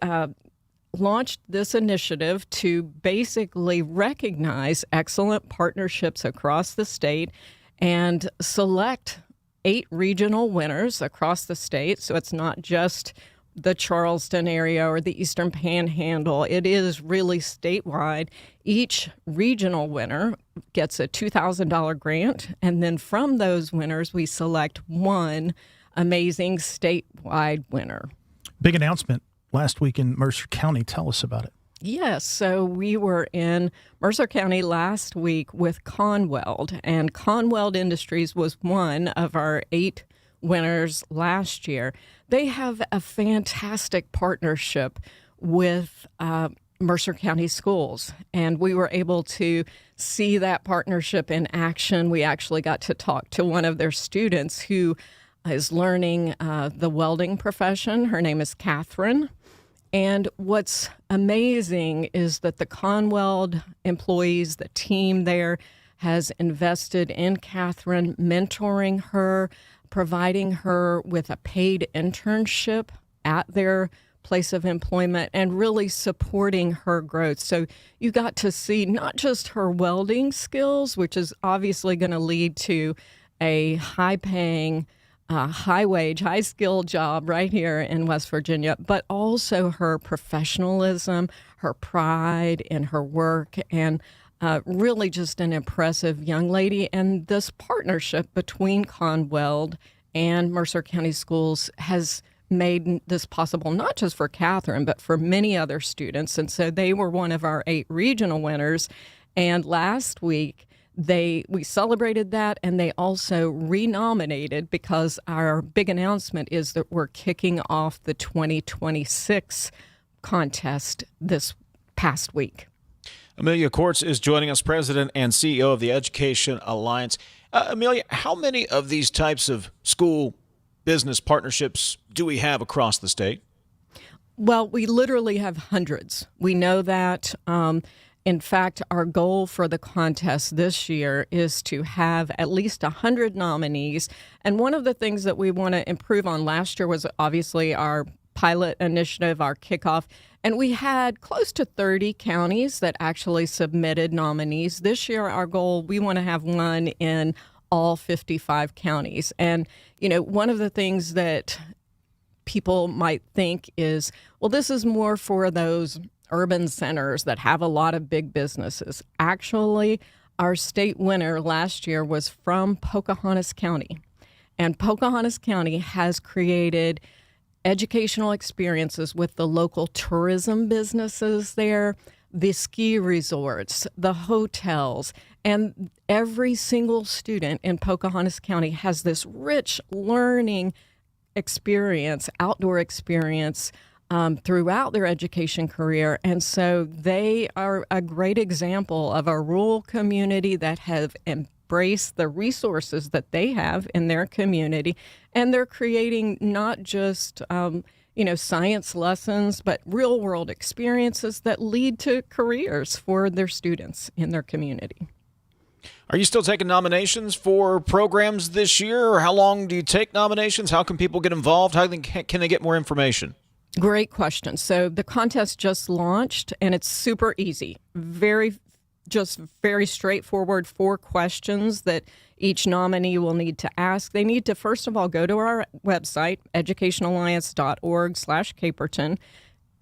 launched this initiative to basically recognize excellent partnerships across the state and select 8 regional winners across the state. So it's not just the Charleston area or the Eastern Panhandle. It is really statewide. Each regional winner gets a $2,000 grant, and then from those winners, we select one amazing statewide winner. Big announcement last week in Mercer County. Tell us about it. Yes, so we were in Mercer County last week with Conweld, and Conweld Industries was one of our 8 winners last year. They have a fantastic partnership with Mercer County Schools, and we were able to see that partnership in action. We actually got to talk to one of their students who is learning the welding profession. Her name is Catherine. And what's amazing is that the Conweld employees, the team there, has invested in Catherine, mentoring her, providing her with a paid internship at their place of employment, and really supporting her growth. So you got to see not just her welding skills, which is obviously going to lead to a high-paying, high-wage, high-skilled job right here in West Virginia, but also her professionalism, her pride in her work, and really just an impressive young lady. And this partnership between Conweld and Mercer County Schools has made this possible not just for Catherine, but for many other students. And so they were one of our 8 regional winners. And last week, we celebrated that, and they also renominated, because our big announcement is that we're kicking off the 2026 contest this past week. Amelia Courts is joining us, President and CEO of the Education Alliance. Amelia, how many of these types of school business partnerships do we have across the state? Well, we literally have hundreds. We know that. In fact, our goal for the contest this year is to have at least 100 nominees. And one of the things that we want to improve on last year was obviously our pilot initiative, our kickoff. And we had close to 30 counties that actually submitted nominees. This year, our goal, we want to have one in all 55 counties. And, you know, one of the things that people might think is, well, this is more for those urban centers that have a lot of big businesses. Actually, our state winner last year was from Pocahontas County. And Pocahontas County has created educational experiences with the local tourism businesses there, the ski resorts, the hotels, and every single student in Pocahontas County has this rich learning experience, outdoor experience, throughout their education career. And so they are a great example of a rural community that have embraced the resources that they have in their community. And they're creating not just, science lessons, but real world experiences that lead to careers for their students in their community. Are you still taking nominations for programs this year? Or how long do you take nominations? How can people get involved? How can they get more information? Great question. So the contest just launched, and it's super easy. Very straightforward 4 questions that each nominee will need to ask. They need to, first of all, go to our website, educationalliance.org/Caperton.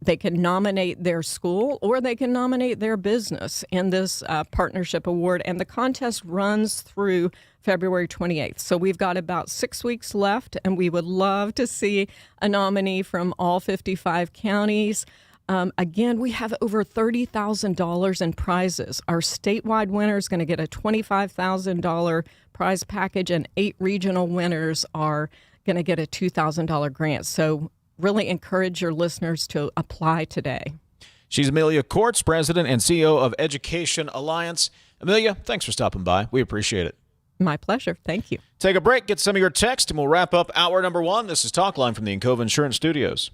They can nominate their school or they can nominate their business in this partnership award. And the contest runs through February 28th. So we've got about 6 weeks left, and we would love to see a nominee from all 55 counties. Again, we have over $30,000 in prizes. Our statewide winner is going to get a $25,000 prize package, and 8 regional winners are going to get a $2,000 grant. So really encourage your listeners to apply today. She's Amelia Courts, President and CEO of Education Alliance. Amelia, thanks for stopping by. We appreciate it. My pleasure. Thank you. Take a break, get some of your text, and we'll wrap up hour number 1. This is Talkline from the Encova Insurance Studios.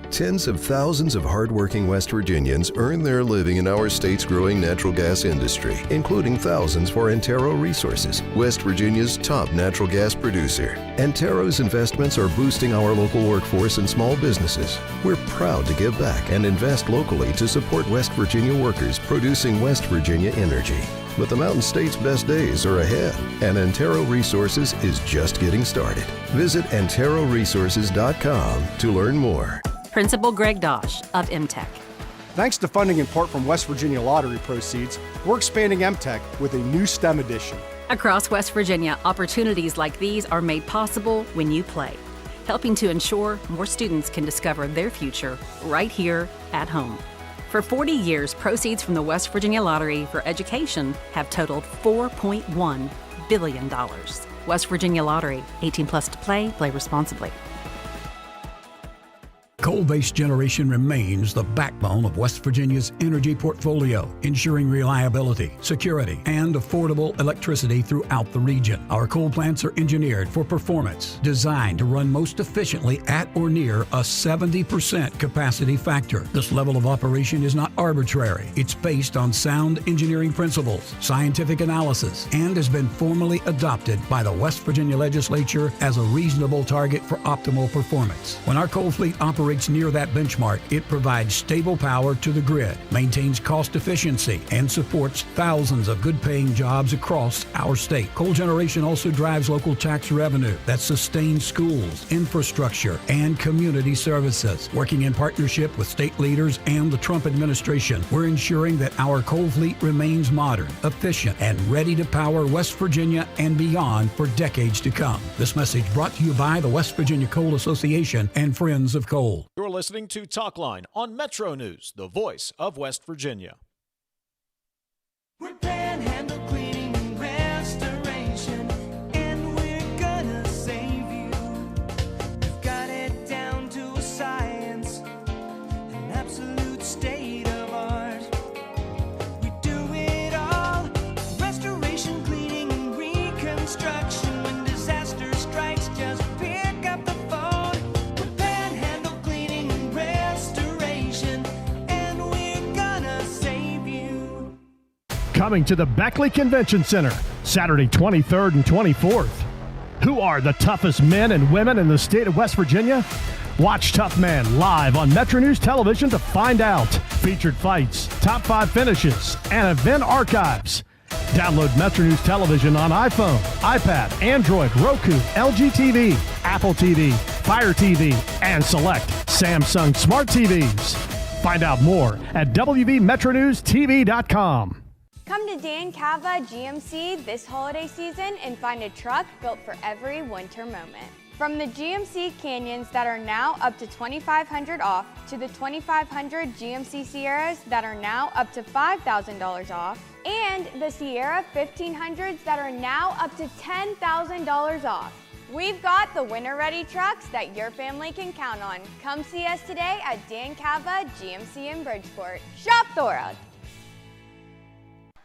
Tens of thousands of hardworking West Virginians earn their living in our state's growing natural gas industry, including thousands for Antero Resources, West Virginia's top natural gas producer. Antero's investments are boosting our local workforce and small businesses. We're proud to give back and invest locally to support West Virginia workers producing West Virginia energy. but the Mountain State's best days are ahead, and Antero Resources is just getting started. Visit AnteroResources.com to learn more. Principal Greg Dosh of MTech. Thanks to funding in part from West Virginia lottery proceeds, we're expanding MTech with a new STEM edition. Across West Virginia, opportunities like these are made possible when you play, helping to ensure more students can discover their future right here at home. For 40 years, proceeds from the West Virginia Lottery for education have totaled $4.1 billion. West Virginia Lottery, 18 plus to play responsibly. Coal-based generation remains the backbone of West Virginia's energy portfolio, ensuring reliability, security, and affordable electricity throughout the region. Our coal plants are engineered for performance, designed to run most efficiently at or near a 70% capacity factor. This level of operation is not arbitrary. It's based on sound engineering principles, scientific analysis, and has been formally adopted by the West Virginia Legislature as a reasonable target for optimal performance. When our coal fleet operates near that benchmark, it provides stable power to the grid, maintains cost efficiency, and supports thousands of good-paying jobs across our state. Coal generation also drives local tax revenue that sustains schools, infrastructure, and community services. Working in partnership with state leaders and the Trump administration, we're ensuring that our coal fleet remains modern, efficient, and ready to power West Virginia and beyond for decades to come. This message brought to you by the West Virginia Coal Association and Friends of Coal. You're listening to Talkline on Metro News, the voice of West Virginia. We're Panhandle Cleaning and Restoration, and we're gonna save you. We've got it down to a science, an absolute state of art. We do it all, restoration, cleaning, and reconstruction. When disaster strikes, just pick up the phone. We're Panhandle Cleaning and Restoration, and we're gonna save you. Coming to the Beckley Convention Center, Saturday 23rd and 24th. Who are the toughest men and women in the state of West Virginia? Watch Tough Man live on MetroNews Television to find out. Featured fights, top 5 finishes, and event archives. Download MetroNews Television on iPhone, iPad, Android, Roku, LG TV, Apple TV, Fire TV, and select Samsung Smart TVs. Find out more at WVMetroNewsTV.com. Come to Dan Cava GMC this holiday season and find a truck built for every winter moment. From the GMC Canyons that are now up to $2,500 off to the 2,500 GMC Sierras that are now up to $5,000 off, and the Sierra 1500s that are now up to $10,000 off. We've got the winter-ready trucks that your family can count on. Come see us today at Dan Cava GMC in Bridgeport. Shop Thora.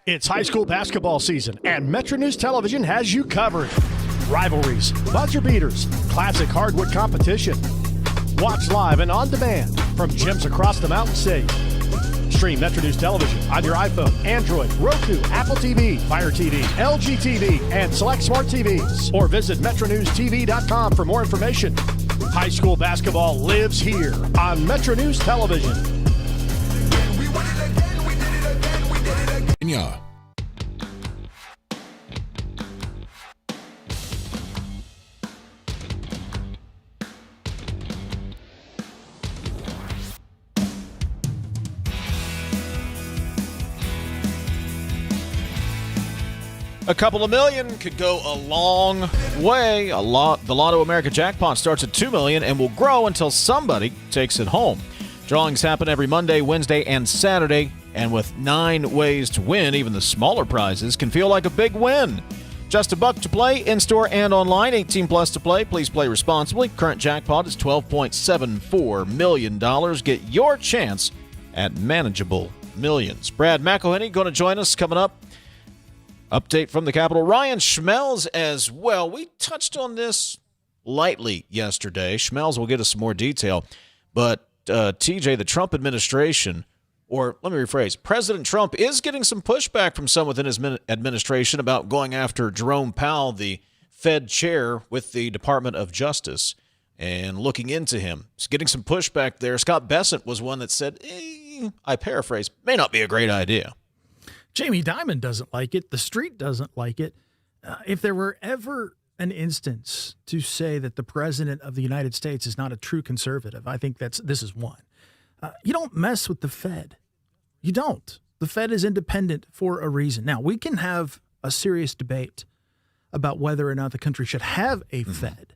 It's high school basketball season, and MetroNews Television has you covered. Rivalries, buzzer beaters, classic hardwood competition. Watch live and on demand from gyms across the Mountain State. Stream MetroNews Television on your iPhone, Android, Roku, Apple TV, Fire TV, LG TV, and select smart TVs. Or visit MetroNewsTV.com for more information. High school basketball lives here on MetroNews Television. Yeah. A couple of million could go a long way. The Lotto America jackpot starts at $2 million and will grow until somebody takes it home. Drawings happen every Monday, Wednesday, and Saturday. And with 9 ways to win, even the smaller prizes can feel like a big win. Just $1 to play, in-store and online, 18 plus to play. Please play responsibly. Current jackpot is $12.74 million. Get your chance at manageable millions. Brad McElhenney going to join us coming up. Update from the Capitol. Ryan Schmelz as well. We touched on this lightly yesterday. Schmelz will get us some more detail. But TJ, the Trump administration, or let me rephrase, President Trump is getting some pushback from some within his administration about going after Jerome Powell, the Fed chair with the Department of Justice, and looking into him. He's getting some pushback there. Scott Bessent was one that said, I paraphrase, may not be a great idea. Jamie Dimon doesn't like it. The street doesn't like it. If there were ever an instance to say that the president of the United States is not a true conservative, I think this is one. You don't mess with the Fed. You don't. The Fed is independent for a reason. Now, we can have a serious debate about whether or not the country should have a Fed.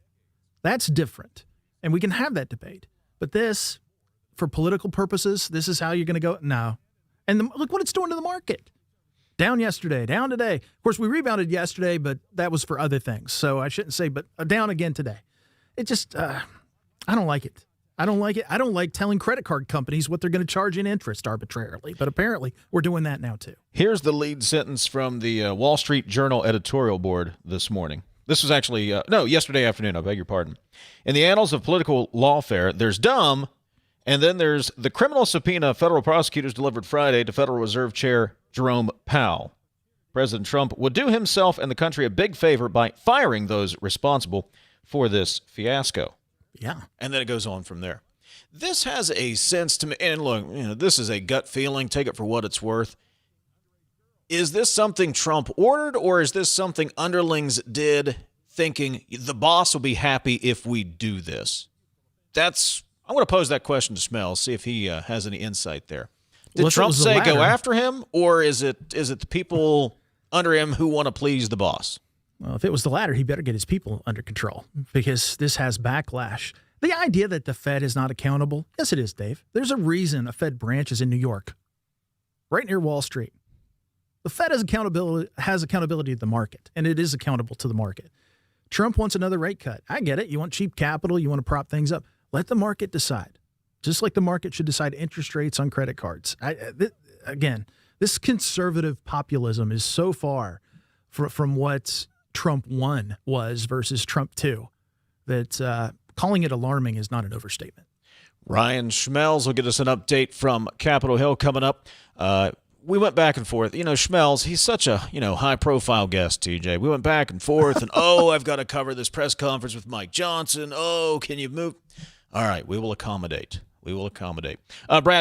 That's different. And we can have that debate. But this, for political purposes, this is how you're going to go? No. And look what it's doing to the market. Down yesterday, down today. Of course, we rebounded yesterday, but that was for other things. So I shouldn't say, but down again today. It just, I don't like it. I don't like it. I don't like telling credit card companies what they're going to charge in interest arbitrarily. But apparently, we're doing that now, too. Here's the lead sentence from the Wall Street Journal editorial board this morning. This was actually, yesterday afternoon. I beg your pardon. In the annals of political lawfare, there's dumb, and then there's the criminal subpoena federal prosecutors delivered Friday to Federal Reserve Chair Jerome Powell. President Trump would do himself and the country a big favor by firing those responsible for this fiasco. Yeah. And then it goes on from there. This has a sense to me, and look, this is a gut feeling. Take it for what it's worth. Is this something Trump ordered, or is this something underlings did, thinking the boss will be happy if we do this? I'm going to pose that question to Smells, see if he has any insight there. Did Trump say go after him, or is it the people under him who want to please the boss? Well, if it was the latter, he better get his people under control, because this has backlash. The idea that the Fed is not accountable, yes, it is, Dave. There's a reason a Fed branch is in New York, right near Wall Street. The Fed has accountability to the market, and it is accountable to the market. Trump wants another rate cut. I get it. You want cheap capital. You want to prop things up. Let the market decide. Just like the market should decide interest rates on credit cards. Again, this conservative populism is so far from what Trump 1 was versus Trump 2 that calling it alarming is not an overstatement. Ryan Schmelz will get us an update from Capitol Hill coming up. We went back and forth. Schmelz, he's such a, high-profile guest, TJ. We went back and forth, and, I've got to cover this press conference with Mike Johnson. Can you move? All right, we will accommodate. Brad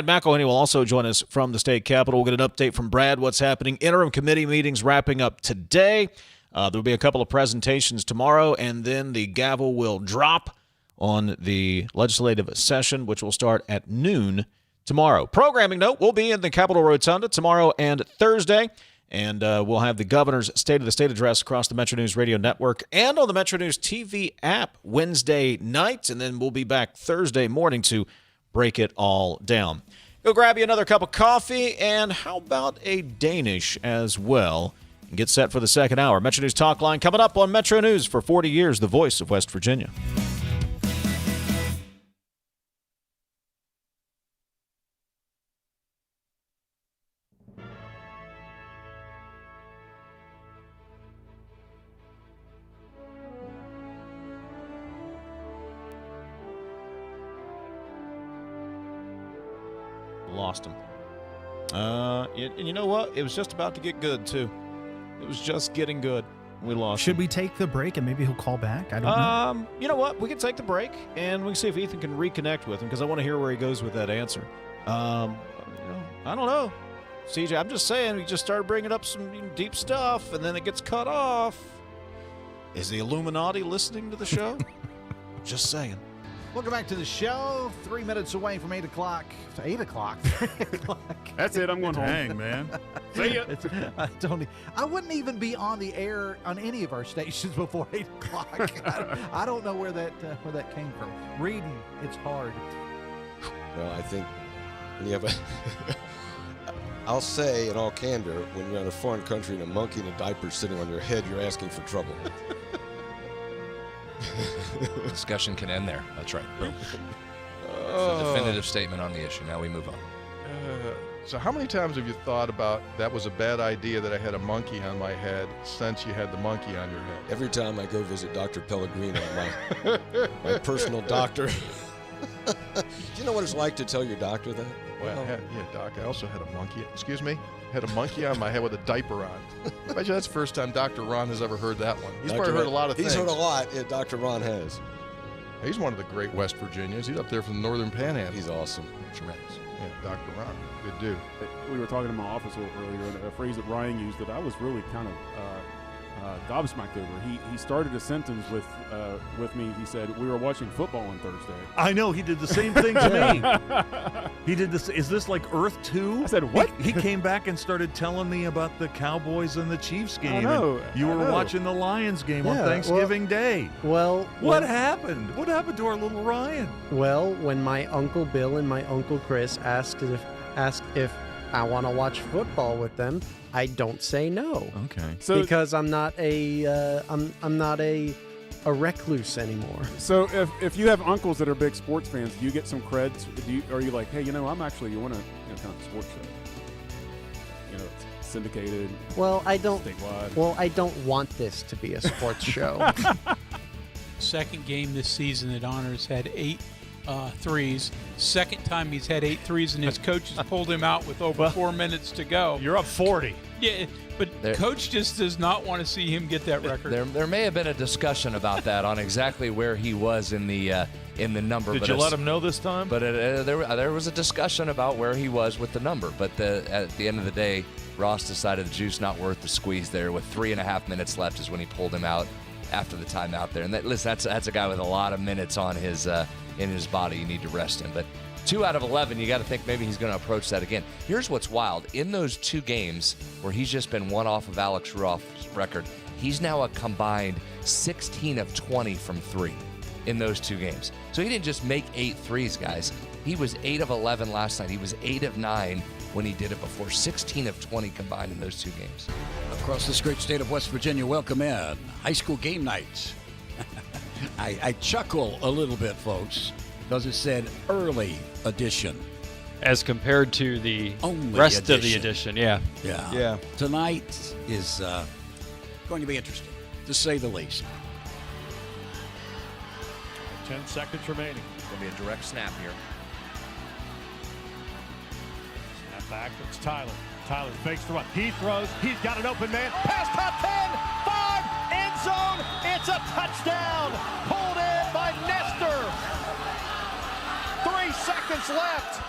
McElhenney will also join us from the state capitol. We'll get an update from Brad, what's happening. Interim committee meetings wrapping up today. There will be a couple of presentations tomorrow, and then the gavel will drop on the legislative session, which will start at noon tomorrow. Programming note, we'll be in the Capitol Rotunda tomorrow and Thursday, and we'll have the governor's State of the State address across the MetroNews radio network and on the MetroNews TV app Wednesday night, and then we'll be back Thursday morning to break it all down. Go grab you another cup of coffee, and how about a Danish as well? And get set for the second hour. MetroNews Talkline coming up on Metro News for 40 years, the voice of West Virginia. Lost him. And you know what? It was just about to get good, too. It was just getting good. We lost Should him. we take the break and maybe he'll call back? I don't know. You know what? We can take the break, and we can see if Ethan can reconnect with him, because I want to hear where he goes with that answer. I don't know. CJ, I'm just saying, we just started bringing up some deep stuff, and then it gets cut off. Is the Illuminati listening to the show? Just saying. Welcome back to the show. 3 minutes away from 8 o'clock. 8 o'clock? 3 o'clock. That's it. I'm going home. Dang, man. See ya. I wouldn't even be on the air on any of our stations before 8 o'clock. I don't know where that came from. Reading, it's hard. Well, I think when you have I'll say in all candor, when you're in a foreign country and a monkey in a diaper sitting on your head, you're asking for trouble. Discussion can end there. That's right. Boom. It's a definitive statement on the issue. Now we move on. So how many times have you thought about that was a bad idea that I had a monkey on my head since you had the monkey on your head? Every time I go visit Dr. Pellegrino, my personal doctor. Do you know what it's like to tell your doctor that? Well, Doc, I also had a monkey. Excuse me? Had a monkey on my head with a diaper on. I bet you that's the first time Dr. Ron has ever heard that one. He's probably heard a lot of things. He's heard a lot. Yeah, Dr. Ron has. He's one of the great West Virginians. He's up there from the Northern Panhandle. He's awesome. Tremendous. Yeah, Dr. Ron, good dude. We were talking in my office a little earlier, and a phrase that Ryan used that I was really kind of gobsmacked over. He started a sentence with me. He said, "We were watching football on Thursday." I know, he did the same thing to me. He did this. Is this like Earth 2? I said, what? He came back and started telling me about the Cowboys and the Chiefs game. I know. And you were watching the Lions game on Thanksgiving Day. Well, what happened? What happened to our little Ryan? Well, when my Uncle Bill and my Uncle Chris asked if I want to watch football with them, I don't say no. Okay. So because I'm not a recluse anymore. So if you have uncles that are big sports fans, do you get some creds? Are you like, hey, I'm actually you want to kind of sports show? It's syndicated. Well, I don't. Statewide. Well, I don't want this to be a sports show. Second game this season that Honor's had 8 threes. Second time he's had 8 threes, and his coach has pulled him out with over 4 minutes to go. You're up 40. Yeah, but coach just does not want to see him get that record. There may have been a discussion about that on exactly where he was in the number. Did you let him know this time? But there was a discussion about where he was with the number. But at the end of the day, Ross decided the juice not worth the squeeze there. With 3.5 minutes left is when he pulled him out after the timeout there. And that's a guy with a lot of minutes on his in his body. You need to rest him. But 2 out of 11, you got to think maybe he's going to approach that again. Here's what's wild. In those 2 games where he's just been one off of Alex Ruoff's record, he's now a combined 16 of 20 from 3 in those 2 games. So he didn't just make 8 threes, guys. He was 8 of 11 last night. He was 8 of 9 when he did it before. 16 of 20 combined in those 2 games. Across this great state of West Virginia, welcome in high school game nights. I chuckle a little bit, folks, because it said early edition. As compared to the Only rest edition. of the edition, yeah. Yeah. Tonight is going to be interesting, to say the least. 10 seconds remaining. Going to be a direct snap here. Snap back. It's Tyler. Tyler fakes the run. He throws. He's got an open man. Pass top 10. 5. End zone. It's a touchdown. Pulled in by Nestor. 3 seconds left.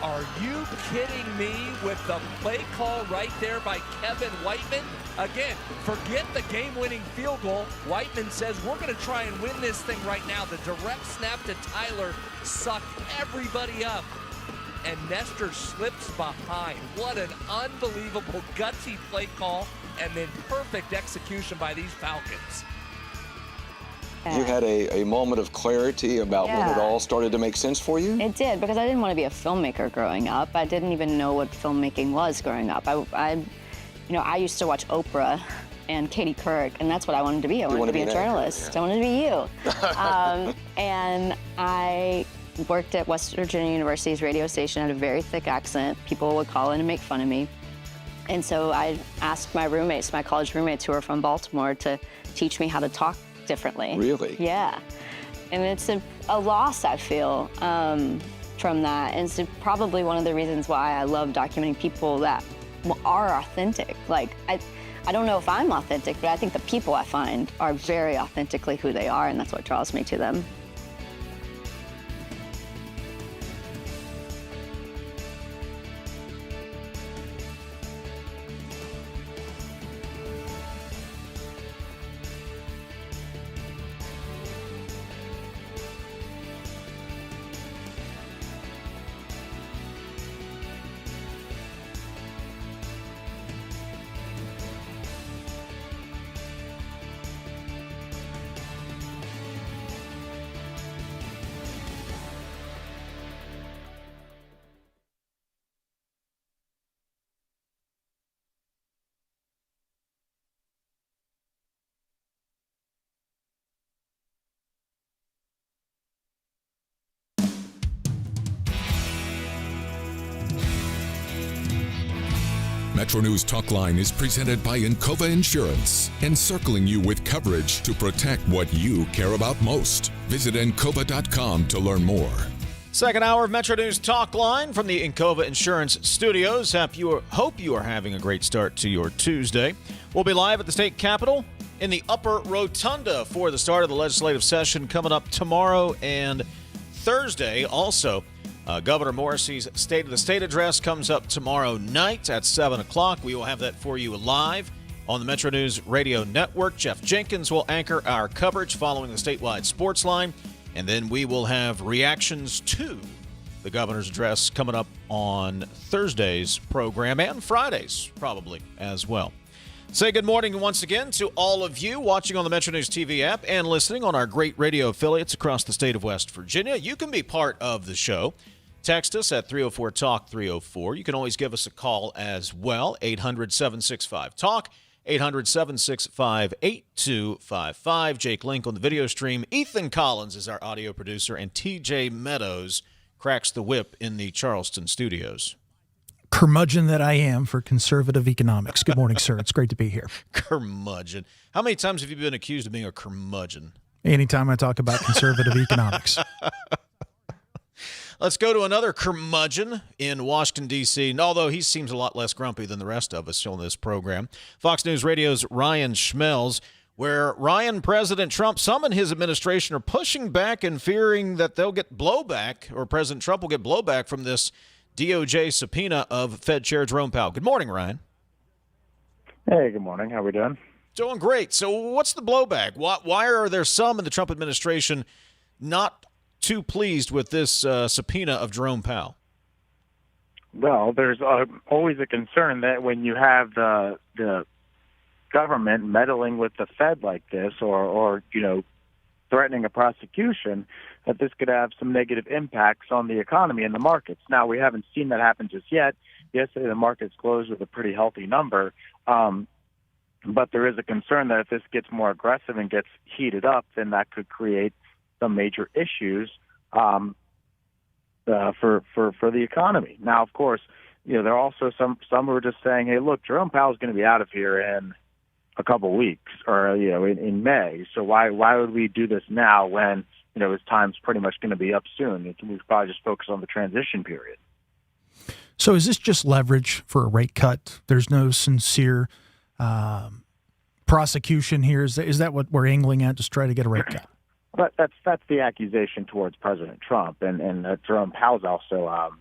Are you kidding me with the play call right there by Kevin Whiteman? Again, forget the game-winning field goal. Whiteman says, we're going to try and win this thing right now. The direct snap to Tyler sucked everybody up, and Nestor slips behind. What an unbelievable gutsy play call, and then perfect execution by these Falcons. You had a moment of clarity about when it all started to make sense for you? It did, because I didn't want to be a filmmaker growing up. I didn't even know what filmmaking was growing up. I used to watch Oprah and Katie Couric, and that's what I wanted to be. I wanted to be a journalist. I wanted to be you. And I worked at West Virginia University's radio station. I had a very thick accent. People would call in and make fun of me. And so I asked my roommates, my college roommates who were from Baltimore, to teach me how to talk differently. Really? Yeah. And it's a loss, I feel, from that. And it's probably one of the reasons why I love documenting people that are authentic. Like, I don't know if I'm authentic, but I think the people I find are very authentically who they are, and that's what draws me to them. MetroNews Talkline is presented by Encova Insurance, encircling you with coverage to protect what you care about most. Visit Encova.com to learn more. Second hour of MetroNews Talkline from the Encova Insurance Studios. Hope you are having a great start to your Tuesday. We'll be live at the state capitol in the Upper Rotunda for the start of the legislative session coming up tomorrow and Thursday. Also, Governor Morrissey's State of the State address comes up tomorrow night at 7 o'clock. We will have that for you live on the Metro News Radio Network. Jeff Jenkins will anchor our coverage following the statewide sports line, and then we will have reactions to the governor's address coming up on Thursday's program and Fridays probably as well. Say good morning once again to all of you watching on the Metro News TV app and listening on our great radio affiliates across the state of West Virginia. You can be part of the show. Text us at 304-TALK-304. You can always give us a call as well, 800-765-TALK, 800-765-8255. Jake Link on the video stream. Ethan Collins is our audio producer, and TJ Meadows cracks the whip in the Charleston studios. Curmudgeon that I am for conservative economics. Good morning, sir. It's great to be here. Curmudgeon. How many times have you been accused of being a curmudgeon? Anytime I talk about conservative economics. Let's go to another curmudgeon in Washington, D.C., although he seems a lot less grumpy than the rest of us on this program. Fox News Radio's Ryan Schmelz, where President Trump, some in his administration are pushing back and fearing that they'll get blowback, or President Trump will get blowback from this DOJ subpoena of Fed Chair Jerome Powell. Good morning, Ryan. Hey, good morning. How we doing? Doing great. So what's the blowback? Why are there some in the Trump administration not too pleased with this subpoena of Jerome Powell? Well, there's always a concern that when you have the government meddling with the Fed like this, or threatening a prosecution, that this could have some negative impacts on the economy and the markets. Now, we haven't seen that happen just yet. Yesterday, the markets closed with a pretty healthy number, but there is a concern that if this gets more aggressive and gets heated up, then that could create some major issues for the economy. Now, of course, there are also some who are just saying, hey, look, Jerome Powell's going to be out of here in a couple weeks, or in May. So why would we do this now when his time's pretty much going to be up soon? We should probably just focus on the transition period. So is this just leverage for a rate cut? There's no sincere prosecution here. Is that what we're angling at? Just try to get a rate cut. But that's the accusation towards President Trump, and Jerome Powell's also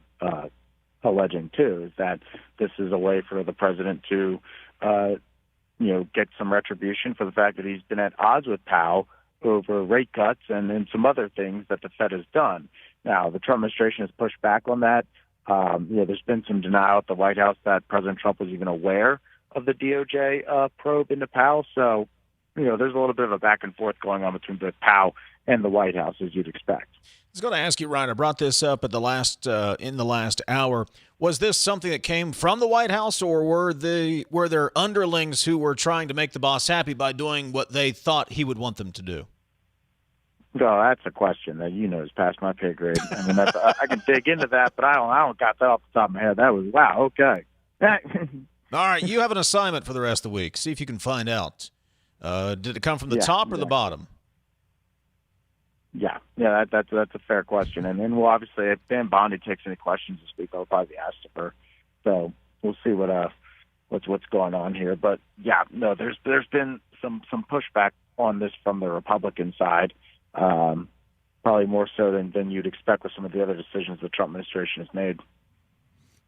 alleging too, is that this is a way for the president to get some retribution for the fact that he's been at odds with Powell over rate cuts and some other things that the Fed has done. Now, the Trump administration has pushed back on that. There's been some denial at the White House that President Trump was even aware of the DOJ probe into Powell. So, there's a little bit of a back and forth going on between both Powell and the White House, as you'd expect. I was going to ask you, Ryan, I brought this up at the last in the last hour. Was this something that came from the White House, or were there underlings who were trying to make the boss happy by doing what they thought he would want them to do? No, that's a question that is past my pay grade. I mean, I can dig into that, but I don't got that off the top of my head. That was wow. Okay. All right, you have an assignment for the rest of the week. See if you can find out. Did it come from the top or the bottom? Yeah, that's a fair question. And then, obviously, if Dan Bondi takes any questions this week, I'll probably ask her. So we'll see what's going on here. But yeah, no, there's been some pushback on this from the Republican side, probably more so than you'd expect with some of the other decisions the Trump administration has made.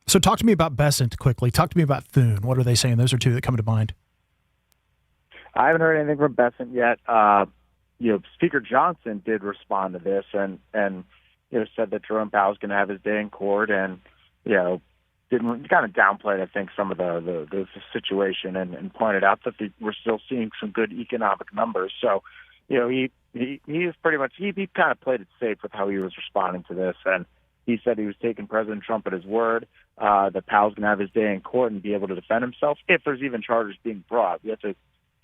So talk to me about Besant quickly. Talk to me about Thune. What are they saying? Those are two that come to mind. I haven't heard anything from Besant yet. Speaker Johnson did respond to this and said that Jerome Powell's going to have his day in court, and didn't kind of downplayed, I think, some of the situation and pointed out that we're still seeing some good economic numbers. So, he is pretty much he kind of played it safe with how he was responding to this, and he said he was taking President Trump at his word, that Powell's going to have his day in court and be able to defend himself if there's even charges being brought. You have to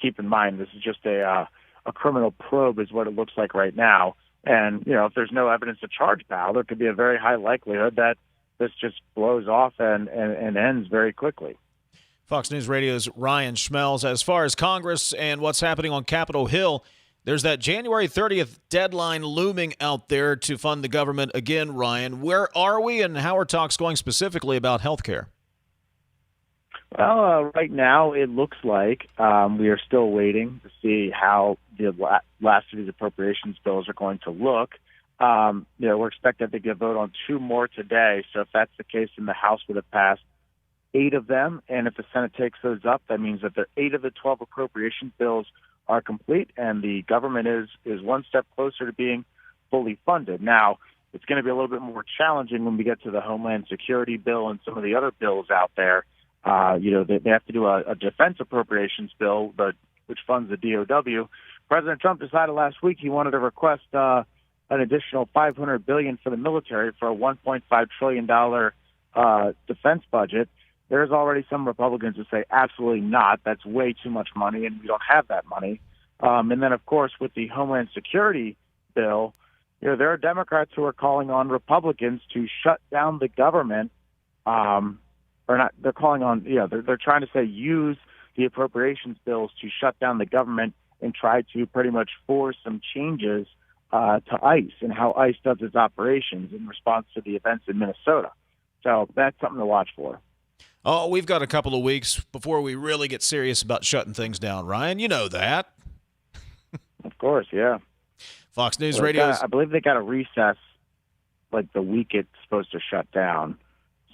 keep in mind this is just a criminal probe is what it looks like right now. And, if there's no evidence to charge Powell, there could be a very high likelihood that this just blows off and ends very quickly. Fox News Radio's Ryan Schmelz. As far as Congress and what's happening on Capitol Hill, there's that January 30th deadline looming out there to fund the government again, Ryan. Where are we, and how are talks going specifically about health care? Well, right now it looks like we are still waiting to see how the last of these appropriations bills are going to look. We're expected to get a vote on 2 more today. So if that's the case, then the House would have passed 8 of them. And if the Senate takes those up, that means that the 8 of the 12 appropriation bills are complete, and the government is one step closer to being fully funded. Now, it's going to be a little bit more challenging when we get to the Homeland Security bill and some of the other bills out there. They have to do a defense appropriations bill, which funds the DOW. President Trump decided last week he wanted to request an additional $500 billion for the military for a $1.5 trillion defense budget. There's already some Republicans who say absolutely not. That's way too much money, and we don't have that money. And then, of course, with the Homeland Security bill, there are Democrats who are calling on Republicans to shut down the government. They're calling on, they're trying to say use the appropriations bills to shut down the government and try to pretty much force some changes to ICE and how ICE does its operations in response to the events in Minnesota. So that's something to watch for. Oh, we've got a couple of weeks before we really get serious about shutting things down, Ryan. You know that. Of course, yeah. Fox News Radio. I believe they got a recess like the week it's supposed to shut down.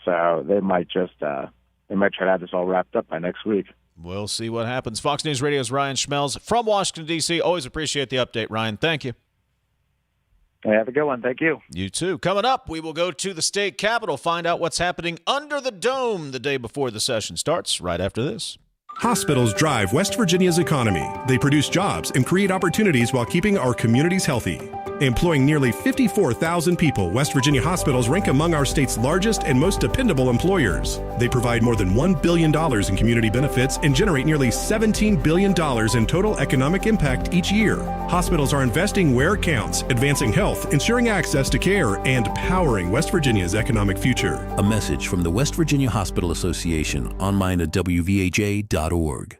So they might try to have this all wrapped up by next week. We'll see what happens. Fox News Radio's Ryan Schmelz from Washington, D.C. Always appreciate the update, Ryan. Thank you. Hey, have a good one. Thank you. You too. Coming up, we will go to the state capitol, find out what's happening under the dome the day before the session starts, right after this. Hospitals drive West Virginia's economy. They produce jobs and create opportunities while keeping our communities healthy. Employing nearly 54,000 people, West Virginia hospitals rank among our state's largest and most dependable employers. They provide more than $1 billion in community benefits and generate nearly $17 billion in total economic impact each year. Hospitals are investing where it counts, advancing health, ensuring access to care, and powering West Virginia's economic future. A message from the West Virginia Hospital Association, online at WVHA.org.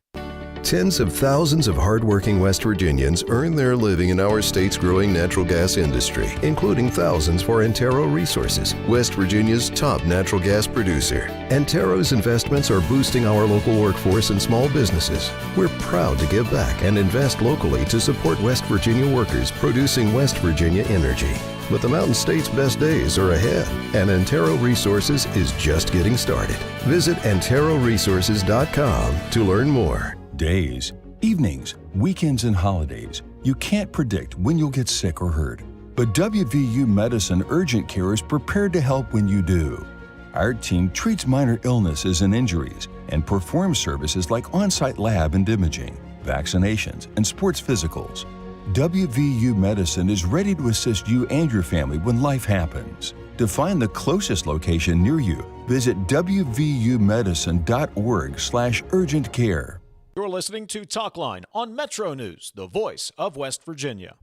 Tens of thousands of hardworking West Virginians earn their living in our state's growing natural gas industry, including thousands for Antero Resources, West Virginia's top natural gas producer. Antero's investments are boosting our local workforce and small businesses. We're proud to give back and invest locally to support West Virginia workers producing West Virginia energy. But the Mountain State's best days are ahead, and Antero Resources is just getting started. Visit AnteroResources.com to learn more. Days, evenings, weekends, and holidays. You can't predict when you'll get sick or hurt, but WVU Medicine Urgent Care is prepared to help when you do. Our team treats minor illnesses and injuries and performs services like on-site lab and imaging, vaccinations, and sports physicals. WVU Medicine is ready to assist you and your family when life happens. To find the closest location near you, visit wvumedicine.org/urgent care. You're listening to Talkline on MetroNews, the voice of West Virginia.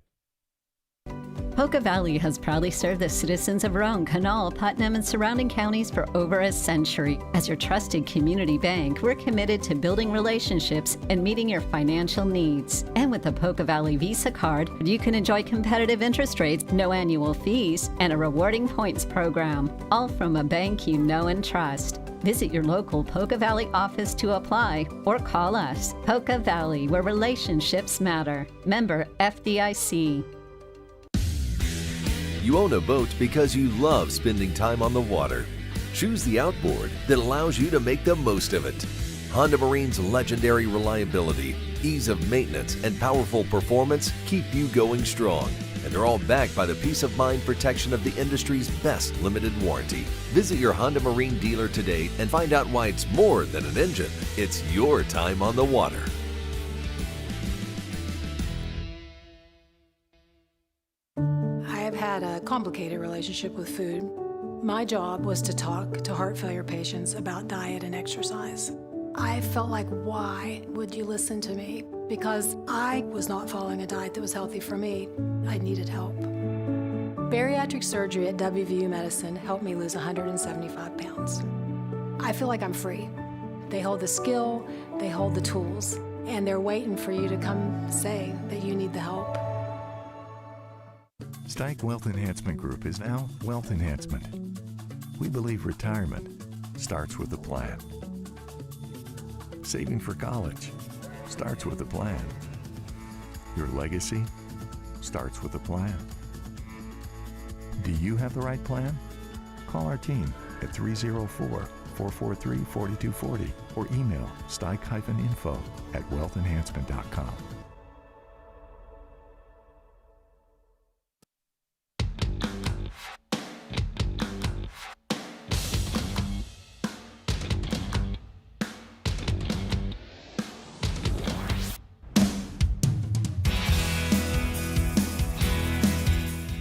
Poca Valley has proudly served the citizens of Roane, Kanawha, Putnam, and surrounding counties for over a century. As your trusted community bank, we're committed to building relationships and meeting your financial needs. And with the Poca Valley Visa card, you can enjoy competitive interest rates, no annual fees, and a rewarding points program, all from a bank you know and trust. Visit your local Poca Valley office to apply or call us. Poca Valley, where relationships matter. Member FDIC. You own a boat because you love spending time on the water. Choose the outboard that allows you to make the most of it. Honda Marine's legendary reliability, ease of maintenance, and powerful performance keep you going strong. And they're all backed by the peace of mind protection of the industry's best limited warranty. Visit your Honda Marine dealer today and find out why it's more than an engine. It's your time on the water. I've had a complicated relationship with food. My job was to talk to heart failure patients about diet and exercise. I felt like, why would you listen to me? Because I was not following a diet that was healthy for me. I needed help. Bariatric surgery at WVU Medicine helped me lose 175 pounds. I feel like I'm free. They hold the skill, they hold the tools, and they're waiting for you to come say that you need the help. Steig Wealth Enhancement Group is now Wealth Enhancement. We believe retirement starts with a plan. Saving for college starts with a plan. Your legacy starts with a plan. Do you have the right plan? Call our team at 304-443-4240 or email stike-info@wealthenhancement.com.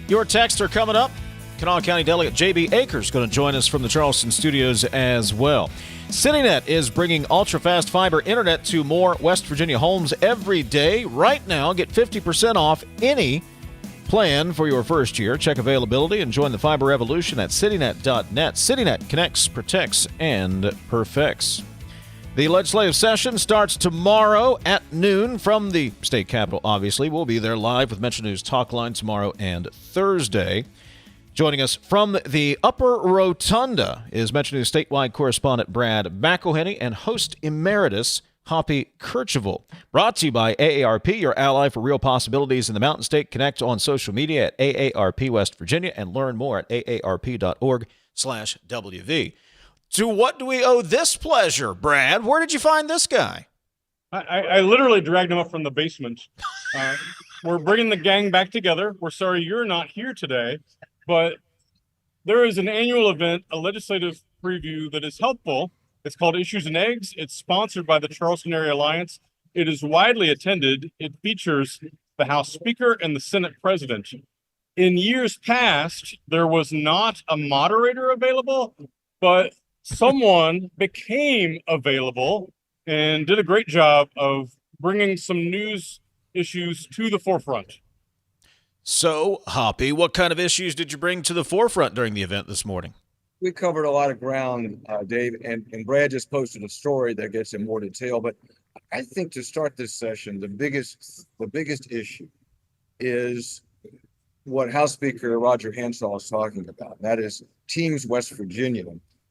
Your texts are coming up. Kanawha County Delegate J.B. Akers is going to join us from the Charleston studios as well. CityNet is bringing ultra-fast fiber internet to more West Virginia homes every day. Right now, get 50% off any plan for your first year. Check availability and join the fiber revolution at citynet.net. CityNet connects, protects, and perfects. The legislative session starts tomorrow at noon from the state capitol, obviously. We'll be there live with MetroNews Talkline tomorrow and Thursday. Joining us from the Upper Rotunda is MetroNews statewide correspondent Brad McElhenney and host emeritus Hoppy Kercheval. Brought to you by AARP, your ally for real possibilities in the Mountain State. Connect on social media at AARP West Virginia and learn more at aarp.org/WV. To what do we owe this pleasure, Brad? Where did you find this guy? I literally dragged him up from the basement. We're bringing the gang back together. We're sorry you're not here today, but there is an annual event, a legislative preview that is helpful. It's called Issues and Eggs. It's sponsored by the Charleston Area Alliance. It is widely attended. It features the House Speaker and the Senate President. In years past, there was not a moderator available, but someone became available and did a great job of bringing some news issues to the forefront. So, Hoppy, what kind of issues did you bring to the forefront during the event this morning? We covered a lot of ground, Dave, and Brad just posted a story that gets in more detail. But I think to start this session, the biggest issue is what House Speaker Roger Hanshaw is talking about. That is Teams West Virginia,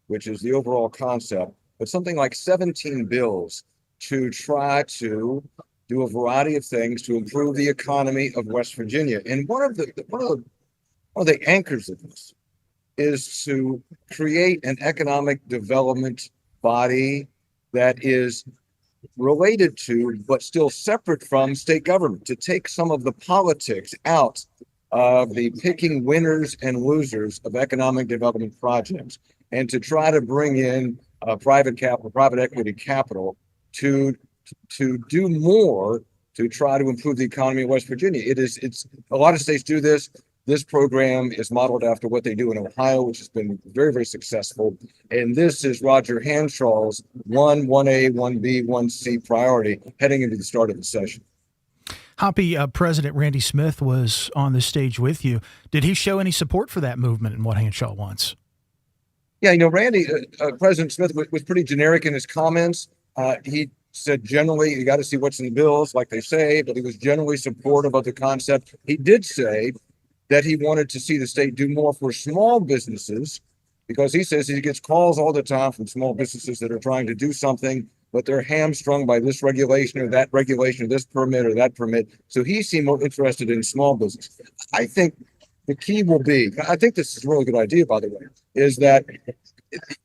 which is the overall concept, but something like 17 bills to try to do a variety of things to improve the economy of West Virginia. And one of the anchors of this is to create an economic development body that is related to, but still separate from, state government, to take some of the politics out of the picking winners and losers of economic development projects, and to try to bring in private equity capital to do more to try to improve the economy of West Virginia. It's a lot of states do this. This program is modeled after what they do in Ohio, which has been very, very successful. And this is Roger Hanshaw's 1A, 1B, 1C priority heading into the start of the session. Hoppy, President Randy Smith was on the stage with you. Did he show any support for that movement and what Hanshaw wants? Yeah, Randy, President Smith was pretty generic in his comments. He said generally, you got to see what's in the bills, like they say, but he was generally supportive of the concept. He did say that he wanted to see the state do more for small businesses, because he says he gets calls all the time from small businesses that are trying to do something, but they're hamstrung by this regulation or that regulation, or this permit or that permit. So he seemed more interested in small business. I think the key will be, I think this is a really good idea, by the way, is that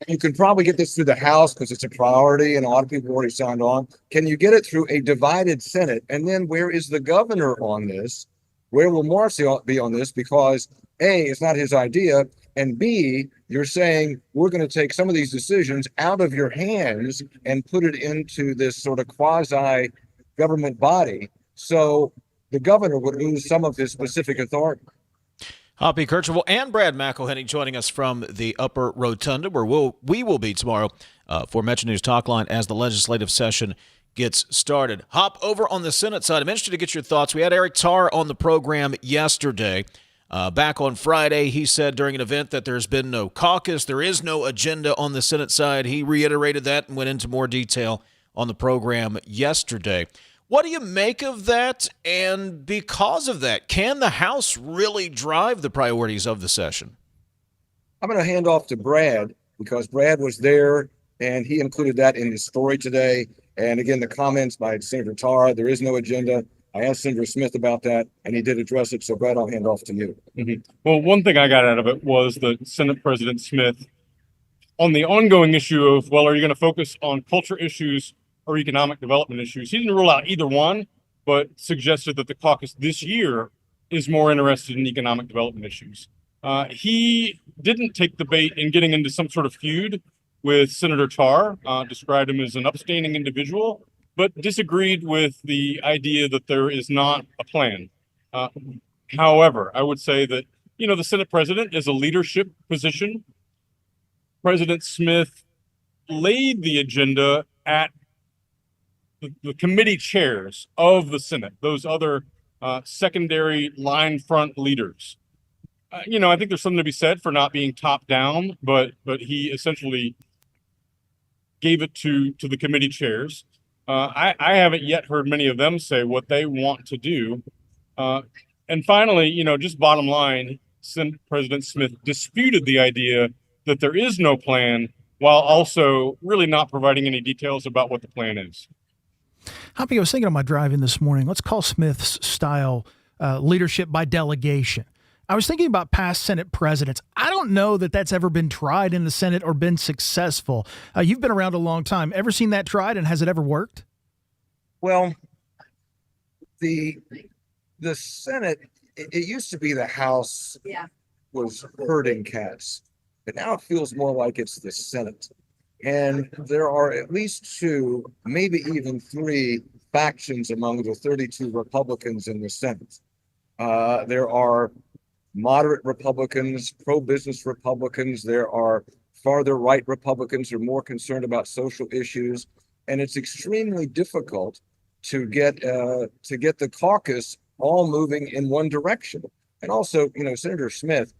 you can probably get this through the House because it's a priority and a lot of people already signed on. Can you get it through a divided Senate? And then where is the governor on this? Where will Morrissey be on this? Because A, it's not his idea, and B, you're saying we're going to take some of these decisions out of your hands and put it into this sort of quasi-government body. So the governor would lose some of his specific authority. Hoppy Kercheval and Brad McElhenney joining us from the Upper Rotunda, where we will be tomorrow for MetroNews Talkline as the legislative session gets started. Hop, over on the Senate side, I'm interested to get your thoughts. We had Eric Tarr on the program yesterday. Back on Friday, he said during an event that there's been no caucus. There is no agenda on the Senate side. He reiterated that and went into more detail on the program yesterday. What do you make of that? And because of that, can the House really drive the priorities of the session? I'm going to hand off to Brad because Brad was there and he included that in his story today. And again, the comments by Senator Tarr, there is no agenda. I asked Senator Smith about that, and he did address it. So, Brad, I'll hand off to you. Well, one thing I got out of it was that Senate President Smith, on the ongoing issue of, well, are you going to focus on culture issues or economic development issues? He didn't rule out either one, but suggested that the caucus this year is more interested in economic development issues. He didn't take the bait in getting into some sort of feud with Senator Tarr, described him as an upstanding individual, but disagreed with the idea that there is not a plan. However, I would say that, the Senate president is a leadership position. President Smith laid the agenda at the committee chairs of the Senate, those other secondary line front leaders. I think there's something to be said for not being top down, but he essentially gave it to the committee chairs. I haven't yet heard many of them say what they want to do. And finally, just bottom line, Senate President Smith disputed the idea that there is no plan, while also really not providing any details about what the plan is. Hoppy, I was thinking on my drive in this morning, let's call Smith's style leadership by delegation. I was thinking about past Senate presidents. I don't know that that's ever been tried in the Senate or been successful. You've been around a long time. Ever seen that tried, and has it ever worked? Well, the Senate, it used to be the House was herding cats, but now it feels more like it's the Senate. And there are at least 2, maybe even 3 factions among the 32 Republicans in the Senate. There are moderate Republicans, pro-business Republicans. There are farther right Republicans who are more concerned about social issues. And it's extremely difficult to get the caucus all moving in one direction. And also, Senator Smith,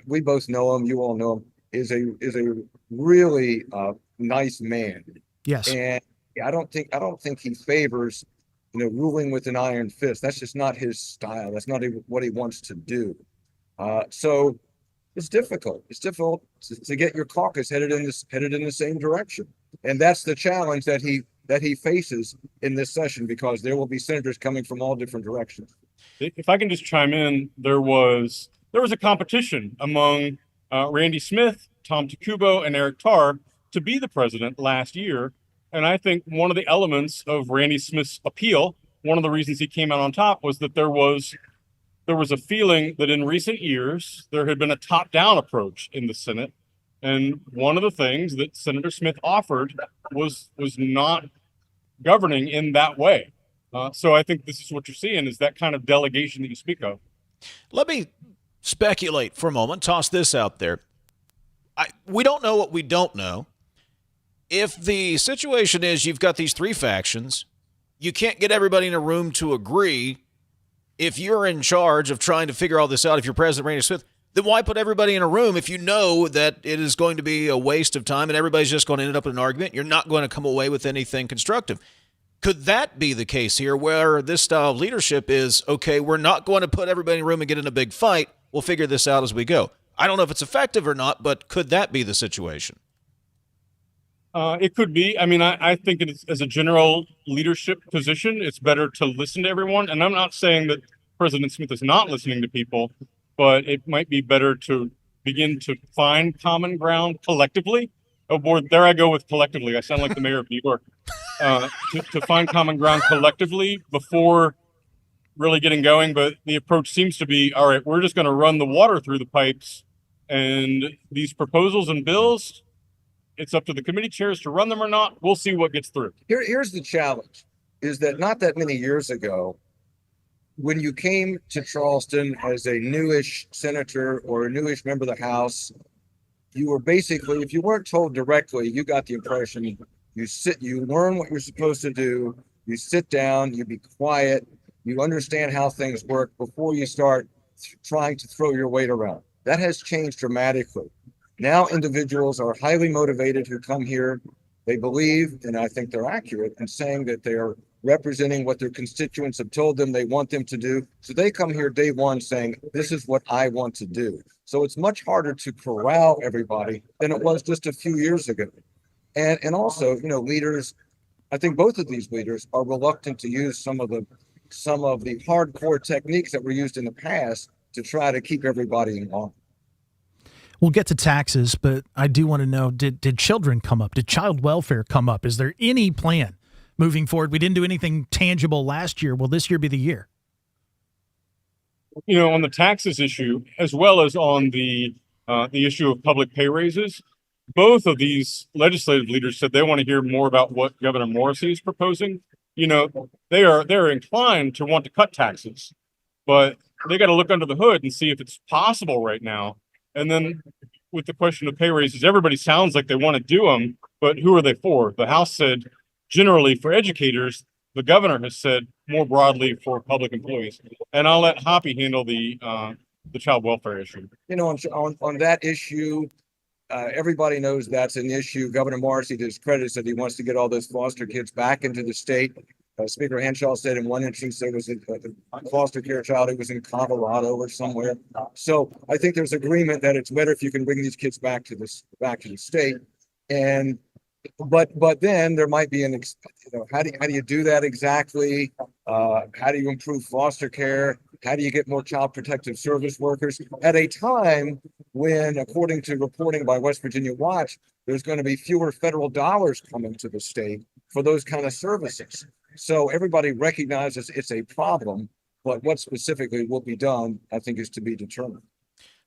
we both know him, you all know him, is a really nice man. Yes. And I don't think he favors, ruling with an iron fist. That's just not his style. That's not what he wants to do. So it's difficult. It's difficult to get your caucus headed in the same direction. And that's the challenge that he faces in this session, because there will be senators coming from all different directions. If I can just chime in, there was a competition among Randy Smith, Tom Takubo, and Eric Tarr to be the president last year. And I think one of the elements of Randy Smith's appeal, one of the reasons he came out on top, was that there was a feeling that in recent years there had been a top-down approach in the Senate. And one of the things that Senator Smith offered was not governing in that way. So I think this is what you're seeing, is that kind of delegation that you speak of. Let me speculate for a moment, toss this out there. We don't know what we don't know. If the situation is you've got these 3 factions, you can't get everybody in a room to agree. If you're in charge of trying to figure all this out, if you're President Randy Smith, then why put everybody in a room if you know that it is going to be a waste of time and everybody's just going to end up in an argument? You're not going to come away with anything constructive. Could that be the case here, where this style of leadership is, okay, we're not going to put everybody in a room and get in a big fight. We'll figure this out as we go. I don't know if it's effective or not, but could that be the situation? It could be. I mean, I think it's, as a general leadership position, it's better to listen to everyone. And I'm not saying that President Smith is not listening to people, but it might be better to begin to find common ground collectively. Oh boy, there I go with collectively. I sound like the mayor of New York. To find common ground collectively before really getting going. But the approach seems to be, all right, we're just going to run the water through the pipes, and these proposals and bills, it's up to the committee chairs to run them or not. We'll see what gets through. Here's the challenge, is that not that many years ago, when you came to Charleston as a newish senator or a newish member of the House, you were basically, if you weren't told directly, you got the impression you learn what you're supposed to do, you sit down, you be quiet, you understand how things work before you start trying to throw your weight around. That has changed dramatically. Now individuals are highly motivated who come here. They believe, and I think they're accurate in saying that they are representing what their constituents have told them they want them to do. So they come here day one saying, this is what I want to do. So it's much harder to corral everybody than it was just a few years ago. And also, leaders I think both of these leaders are reluctant to use some of the hardcore techniques that were used in the past to try to keep everybody in line. We'll get to taxes, but I do want to know, did children come up? Did child welfare come up? Is there any plan moving forward? We didn't do anything tangible last year. Will this year be the year? On the taxes issue, as well as on the issue of public pay raises, both of these legislative leaders said they want to hear more about what Governor Morrissey is proposing. They're inclined to want to cut taxes, but they got to look under the hood and see if it's possible right now. And then with the question of pay raises, everybody sounds like they want to do them, but who are they for? The House said generally for educators. The governor has said more broadly for public employees. And I'll let Hoppy handle the child welfare issue. On that issue, everybody knows that's an issue. Governor Morrissey, to his credit, said he wants to get all those foster kids back into the state. Speaker Henshaw said in one instance there was a foster care child who was in Colorado or somewhere. So I think there's agreement that it's better if you can bring these kids back to the state. And but then there might be how do you do that exactly? How do you improve foster care? How do you get more child protective service workers at a time when, according to reporting by West Virginia Watch, there's going to be fewer federal dollars coming to the state for those kind of services? So everybody recognizes it's a problem, but what specifically will be done, I think, is to be determined.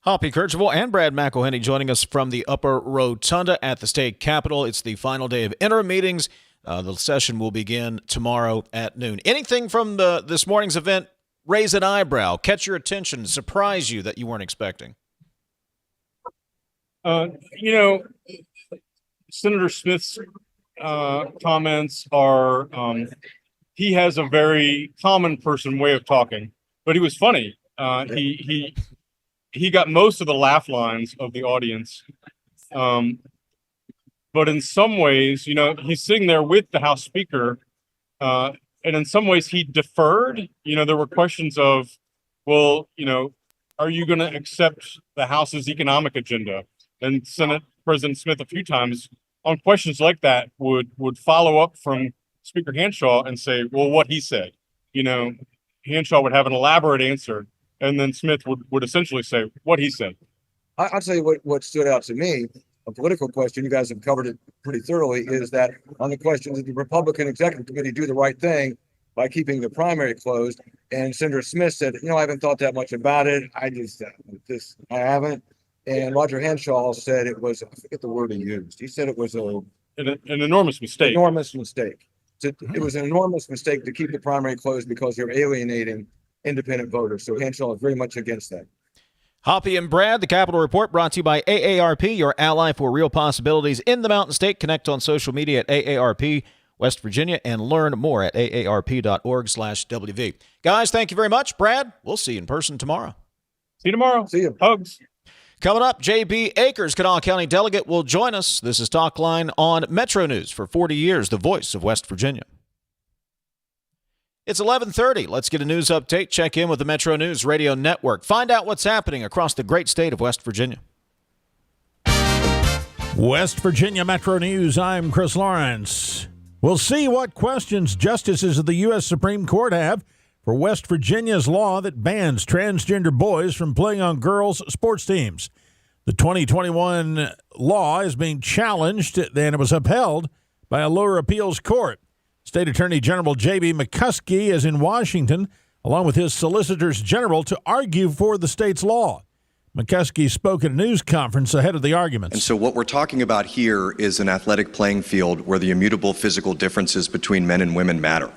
Hoppy Kercheval and Brad McElhenney joining us from the Upper Rotunda at the state capitol. It's the final day of interim meetings. The session will begin tomorrow at noon. Anything from this morning's event raise an eyebrow, catch your attention, surprise you that you weren't expecting? Senator Smith's comments are, he has a very common person way of talking, but he was funny. He got most of the laugh lines of the audience. But in some ways, he's sitting there with the House Speaker, and in some ways he deferred. There were questions of, well, are you going to accept the House's economic agenda? And Senate President Smith a few times on questions like that would follow up from Speaker Henshaw and say, well, what he said. Henshaw would have an elaborate answer, and then Smith would essentially say what he said. I'll tell you what stood out to me, a political question, you guys have covered it pretty thoroughly, is that on the question, did the Republican Executive Committee do the right thing by keeping the primary closed? And Senator Smith said, I haven't thought that much about it. I haven't. And Roger Henshaw said it was, I forget the word he used. He said it was an enormous mistake. Enormous mistake. It was an enormous mistake to keep the primary closed because you're alienating independent voters. So Henshaw is very much against that. Hoppy and Brad, the Capitol Report brought to you by AARP, your ally for real possibilities in the Mountain State. Connect on social media at AARP West Virginia and learn more at aarp.org/WV. Guys, thank you very much. Brad, we'll see you in person tomorrow. See you tomorrow. See you. Hugs. Coming up, J.B. Akers, Kanawha County delegate, will join us. This is Talkline on MetroNews for 40 years, the voice of West Virginia. It's 11:30. Let's get a news update. Check in with the MetroNews Radio Network. Find out what's happening across the great state of West Virginia. West Virginia Metro News, I'm Chris Lawrence. We'll see what questions justices of the U.S. Supreme Court have for West Virginia's law that bans transgender boys from playing on girls' sports teams. The 2021 law is being challenged, and it was upheld by a lower appeals court. State Attorney General J.B. McCuskey is in Washington, along with his solicitors general, to argue for the state's law. McCuskey spoke at a news conference ahead of the arguments. And so what we're talking about here is an athletic playing field where the immutable physical differences between men and women matter.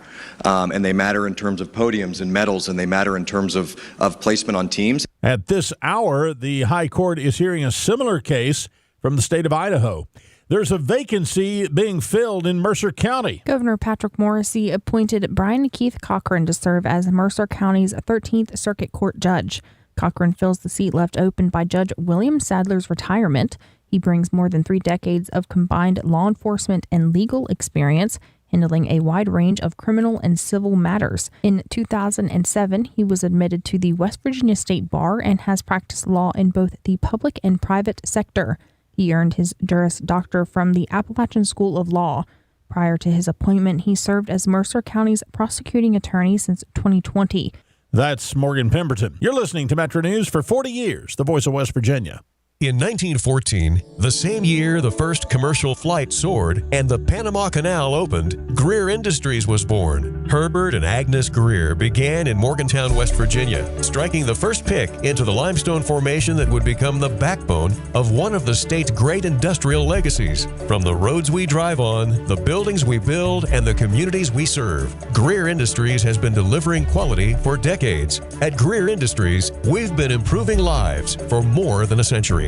And they matter in terms of podiums and medals, and they matter in terms of placement on teams. At this hour, the High Court is hearing a similar case from the state of Idaho. There's a vacancy being filled in Mercer County. Governor Patrick Morrissey appointed Brian Keith Cochran to serve as Mercer County's 13th Circuit Court judge. Cochran fills the seat left open by Judge William Sadler's retirement. He brings more than 3 decades of combined law enforcement and legal experience, handling a wide range of criminal and civil matters. In 2007, he was admitted to the West Virginia State Bar and has practiced law in both the public and private sector. He earned his Juris Doctor from the Appalachian School of Law. Prior to his appointment, he served as Mercer County's prosecuting attorney since 2020. That's Morgan Pemberton. You're listening to Metro News for 40 years, the voice of West Virginia. In 1914, the same year the first commercial flight soared and the Panama Canal opened, Greer Industries was born. Herbert and Agnes Greer began in Morgantown, West Virginia, striking the first pick into the limestone formation that would become the backbone of one of the state's great industrial legacies. From the roads we drive on, the buildings we build, and the communities we serve, Greer Industries has been delivering quality for decades. At Greer Industries, we've been improving lives for more than a century.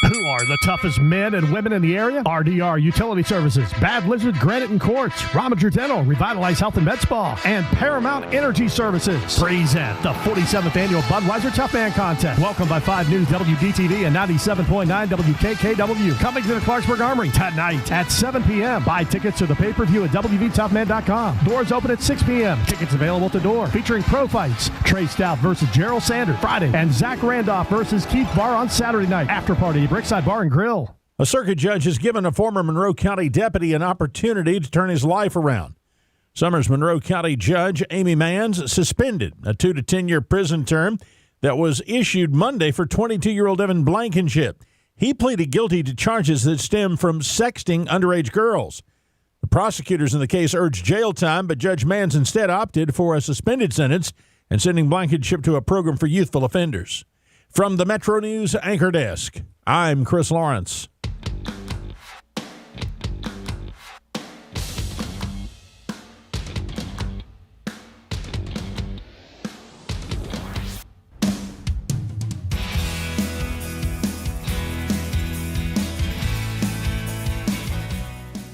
Who are the toughest men and women in the area? RDR Utility Services, Bad Lizard Granite and Quartz, Romager Dental, Revitalize Health and Med Spa, and Paramount Energy Services present the 47th Annual Budweiser Tough Man Contest. Welcome by 5 News WDTV and 97.9 WKKW. Coming to the Clarksburg Armory tonight at 7 p.m. Buy tickets to the pay-per-view at WVToughman.com. Doors open at 6 p.m. Tickets available at the door. Featuring pro fights, Trey Stout versus Gerald Sanders Friday, and Zach Randolph versus Keith Barr on Saturday night. After party, Brickside Bar and Grill. A circuit judge has given a former Monroe County deputy an opportunity to turn his life around. Summers Monroe County Judge Amy Manns suspended a 2 to 10-year prison term that was issued Monday for 22-year-old Evan Blankenship. He pleaded guilty to charges that stem from sexting underage girls. The prosecutors in the case urged jail time, but Judge Manns instead opted for a suspended sentence and sending Blankenship to a program for youthful offenders. From the Metro News Anchor Desk, I'm Chris Lawrence.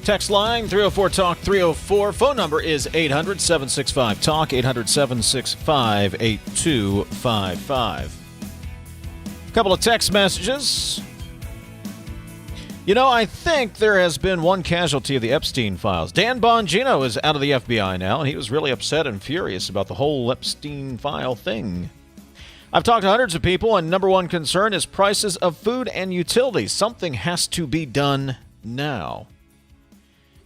Text line 304-TALK 304. Phone number is 800-765-TALK, 800-765-8255. Couple of text messages. You know, I think there has been one casualty of the Epstein files. Dan Bongino is out of the FBI now, and he was really upset and furious about the whole Epstein file thing. I've talked to hundreds of people, and number one concern is prices of food and utilities. Something has to be done now.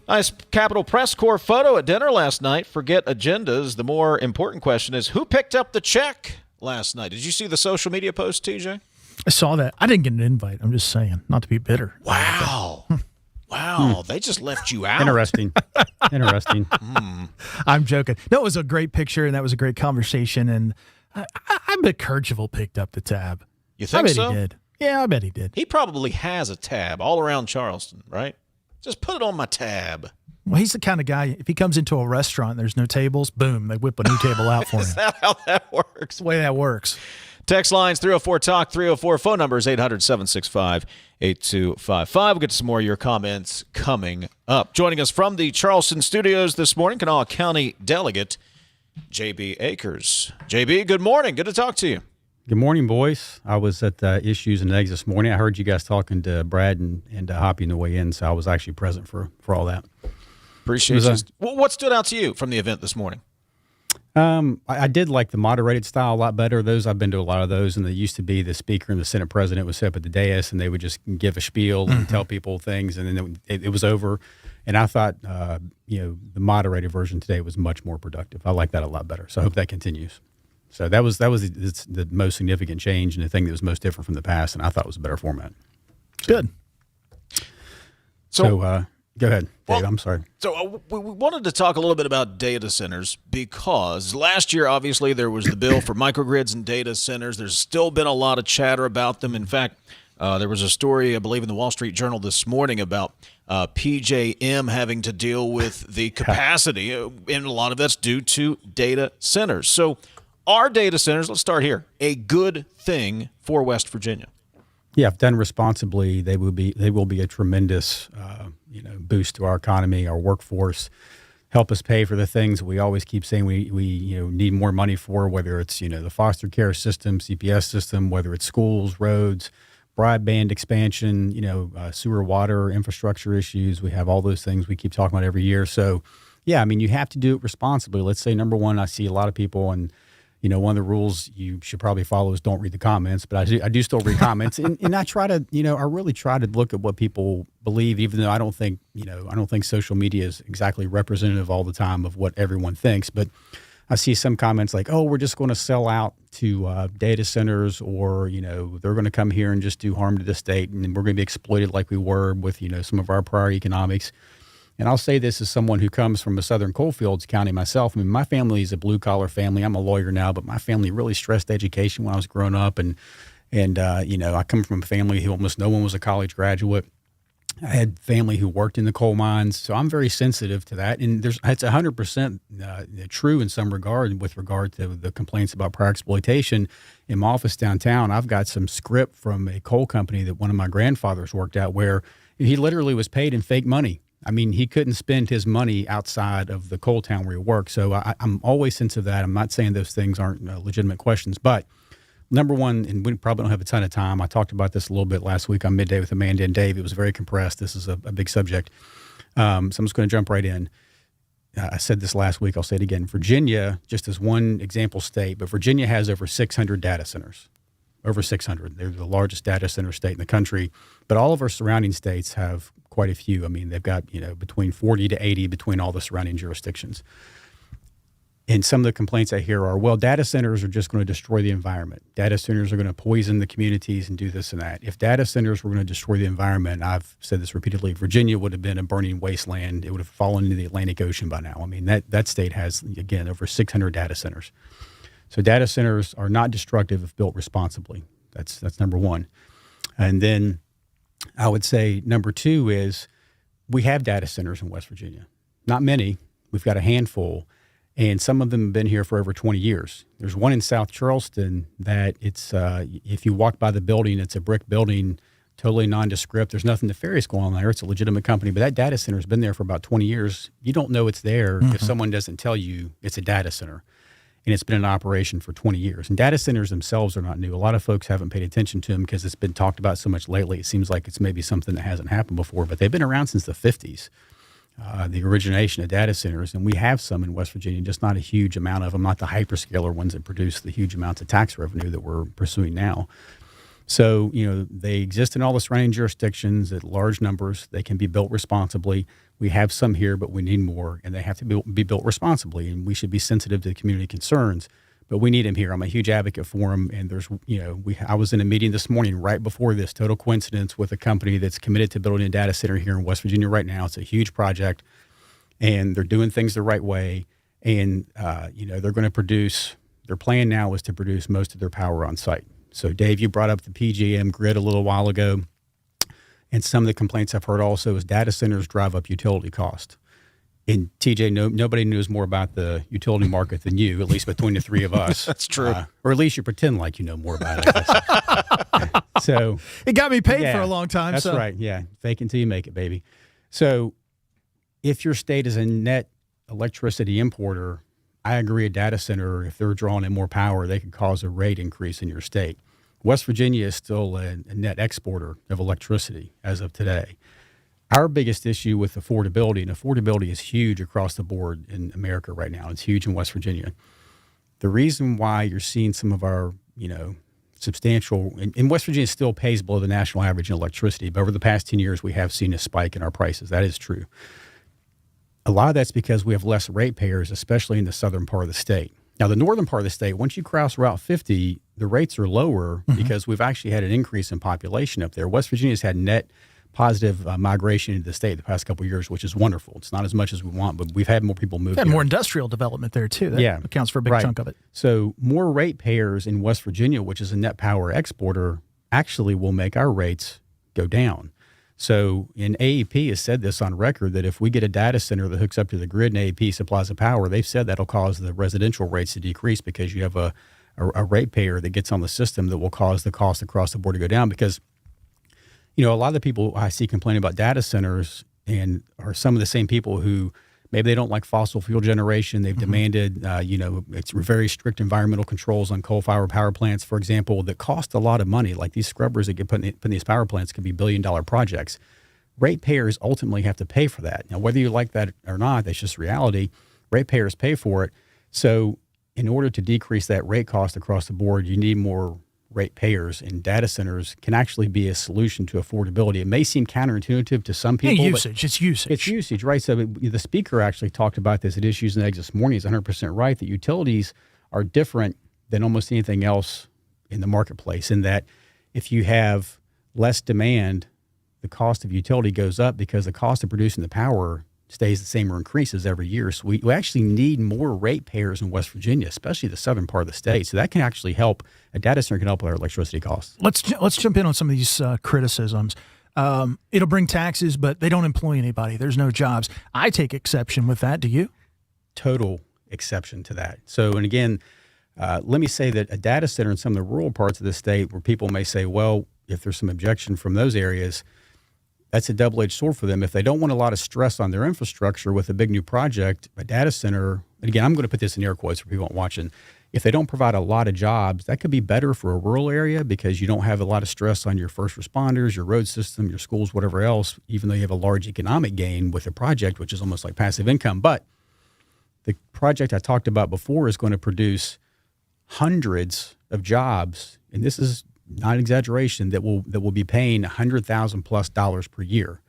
Nice Capitol Press Corps photo at dinner last night. Forget agendas. The more important question is, who picked up the check last night? Did you see the social media post, TJ? I saw that. I didn't get an invite. I'm just saying, not to be bitter. Wow. Wow. They just left you out. Interesting. Interesting. I'm joking. No, it was a great picture, and that was a great conversation. And I bet Kercheval picked up the tab. You think I bet so? he did. Yeah, I bet he did. He probably has a tab all around Charleston, right? Just put it on my tab. Well, he's the kind of guy, if he comes into a restaurant and there's no tables, boom, they whip a new table out for him. Is that how that works? That's the way that works. Text lines 304-TALK 304. Phone number is 800-765-8255. We'll get to some more of your comments coming up. Joining us from the Charleston studios this morning, Kanawha County Delegate J.B. Akers. J.B., good morning. Good to talk to you. Good morning, boys. I was at Issues and Eggs this morning. I heard you guys talking to Brad and Hoppy on the way in, so I was actually present for all that. Appreciate you. What stood out to you from the event this morning? I did like the moderated style a lot better. I've been to a lot of those, and they used to be the speaker and the Senate president would sit up at the dais, and they would just give a spiel and tell people things, and then it was over. And I thought, the moderated version today was much more productive. I like that a lot better, so I hope that continues. So that was the most significant change and the thing that was most different from the past, and I thought it was a better format. Good. So go ahead, Dave. I'm sorry. So we wanted to talk a little bit about data centers because last year, obviously, there was the bill for microgrids and data centers. There's still been a lot of chatter about them. In fact, there was a story, I believe, in the Wall Street Journal this morning about PJM having to deal with the capacity, and a lot of that's due to data centers. So are data centers, let's start here, a good thing for West Virginia? Yeah, if done responsibly, they will be a tremendous boost to our economy, our workforce, help us pay for the things we always keep saying we need more money for, whether it's the foster care system, CPS system, whether it's schools, roads, broadband expansion, sewer, water, infrastructure issues. We have all those things we keep talking about every year. So, yeah, I mean, you have to do it responsibly. Let's say, number one, I see a lot of people, and one of the rules you should probably follow is don't read the comments, but I do still read comments. And I try to, I really try to look at what people believe, even though I don't think social media is exactly representative all the time of what everyone thinks. But I see some comments like, oh, we're just going to sell out to data centers, or, they're going to come here and just do harm to the state, and we're going to be exploited like we were with, some of our prior economics. And I'll say this as someone who comes from a southern coalfields county myself. I mean, my family is a blue-collar family. I'm a lawyer now, but my family really stressed education when I was growing up. And I come from a family who almost no one was a college graduate. I had family who worked in the coal mines, so I'm very sensitive to that. And it's 100% true in some regard with regard to the complaints about prior exploitation. In my office downtown, I've got some script from a coal company that one of my grandfathers worked at where he literally was paid in fake money. I mean, he couldn't spend his money outside of the coal town where he worked. So I'm always sensitive to that. I'm not saying those things aren't legitimate questions. But number one, and we probably don't have a ton of time, I talked about this a little bit last week on Midday with Amanda and Dave. It was very compressed. This is a big subject. So I'm just going to jump right in. I said this last week. I'll say it again. Virginia, just as one example state, but Virginia has over 600 data centers. Over 600. They're the largest data center state in the country. But all of our surrounding states have quite a few. I mean, they've got, between 40 to 80 between all the surrounding jurisdictions. And some of the complaints I hear are, well, data centers are just going to destroy the environment. Data centers are going to poison the communities and do this and that. If data centers were going to destroy the environment, I've said this repeatedly, Virginia would have been a burning wasteland. It would have fallen into the Atlantic Ocean by now. I mean, that state has, again, over 600 data centers. So data centers are not destructive if built responsibly. That's number one. And then I would say number two is we have data centers in West Virginia. Not many. We've got a handful. And some of them have been here for over 20 years. There's one in South Charleston that it's, if you walk by the building, it's a brick building, totally nondescript. There's nothing nefarious going on there. It's a legitimate company. But that data center has been there for about 20 years. You don't know it's there if someone doesn't tell you it's a data center. And it's been in operation for 20 years. And data centers themselves are not new. A lot of folks haven't paid attention to them because it's been talked about so much lately. It seems like it's maybe something that hasn't happened before, but they've been around since the 50s, the origination of data centers. And we have some in West Virginia, just not a huge amount of them, not the hyperscaler ones that produce the huge amounts of tax revenue that we're pursuing now. So, they exist in all the surrounding jurisdictions at large numbers. They can be built responsibly. We have some here, but we need more, and they have to be built responsibly, and we should be sensitive to community concerns. But we need them here. I'm a huge advocate for them, and there's, I was in a meeting this morning right before this, total coincidence, with a company that's committed to building a data center here in West Virginia right now. It's a huge project, and they're doing things the right way, and, they're going to produce, their plan now is to produce most of their power on site. So, Dave, you brought up the PJM grid a little while ago, and some of the complaints I've heard also is data centers drive up utility cost. And, TJ, nobody knows more about the utility market than you, at least between the three of us. That's true. Or at least you pretend like you know more about it. So it got me paid for a long time. That's right, yeah. Fake until you make it, baby. So if your state is a net electricity importer, I agree a data center, if they're drawing in more power, they could cause a rate increase in your state. West Virginia is still a net exporter of electricity as of today. Our biggest issue with affordability, and affordability is huge across the board in America right now. It's huge in West Virginia. The reason why you're seeing some of our, substantial, and West Virginia still pays below the national average in electricity, but over the past 10 years, we have seen a spike in our prices. That is true. A lot of that's because we have less ratepayers, especially in the southern part of the state. Now, the northern part of the state, once you cross Route 50, the rates are lower because we've actually had an increase in population up there. West Virginia's had net positive migration into the state the past couple of years, which is wonderful. It's not as much as we want, but we've had more people move. Had more industrial development there, too. That accounts for a big chunk of it. So more ratepayers in West Virginia, which is a net power exporter, actually will make our rates go down. So AEP has said this on record, that if we get a data center that hooks up to the grid and AEP supplies the power, they've said that'll cause the residential rates to decrease because you have a ratepayer that gets on the system that will cause the cost across the board to go down. Because, a lot of the people I see complaining about data centers and are some of the same people who maybe they don't like fossil fuel generation. They've demanded, it's very strict environmental controls on coal-fired power plants, for example, that cost a lot of money. Like these scrubbers that get put in these power plants could be billion-dollar projects. Ratepayers ultimately have to pay for that. Now, whether you like that or not, that's just reality. Ratepayers pay for it. So in order to decrease that rate cost across the board, you need more rate payers, and data centers can actually be a solution to affordability. It may seem counterintuitive to some people. Yeah, usage. It's usage. It's usage, right? So the speaker actually talked about this at Issues and Eggs this morning. He's 100% right that utilities are different than almost anything else in the marketplace, in that if you have less demand, the cost of utility goes up because the cost of producing the power stays the same or increases every year. So we actually need more ratepayers in West Virginia, especially the southern part of the state. So that can actually help. A data center can help with our electricity costs. Let's jump in on some of these criticisms. It'll bring taxes, but they don't employ anybody. There's no jobs. I take exception with that. Do you? Total exception to that. So, and again, let me say that a data center in some of the rural parts of the state where people may say, well, if there's some objection from those areas, that's a double-edged sword for them. If they don't want a lot of stress on their infrastructure with a big new project, a data center, and again, I'm going to put this in air quotes for people watching, if they don't provide a lot of jobs, that could be better for a rural area because you don't have a lot of stress on your first responders, your road system, your schools, whatever else, even though you have a large economic gain with a project, which is almost like passive income. But the project I talked about before is going to produce hundreds of jobs, and this is not an exaggeration, that will be paying $100,000+ per year.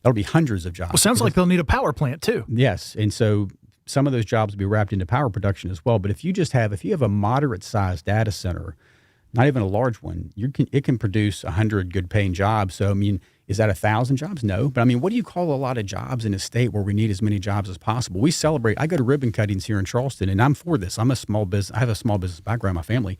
That'll be hundreds of jobs. Well, sounds like they'll need a power plant too. Yes, and so some of those jobs will be wrapped into power production as well. But if you have a moderate-sized data center, not even a large one, it can produce 100 good-paying jobs. So I mean, is that 1,000 jobs? No, but I mean, what do you call a lot of jobs in a state where we need as many jobs as possible? We celebrate. I go to ribbon cuttings here in Charleston, and I'm for this. I have a small business background in my family.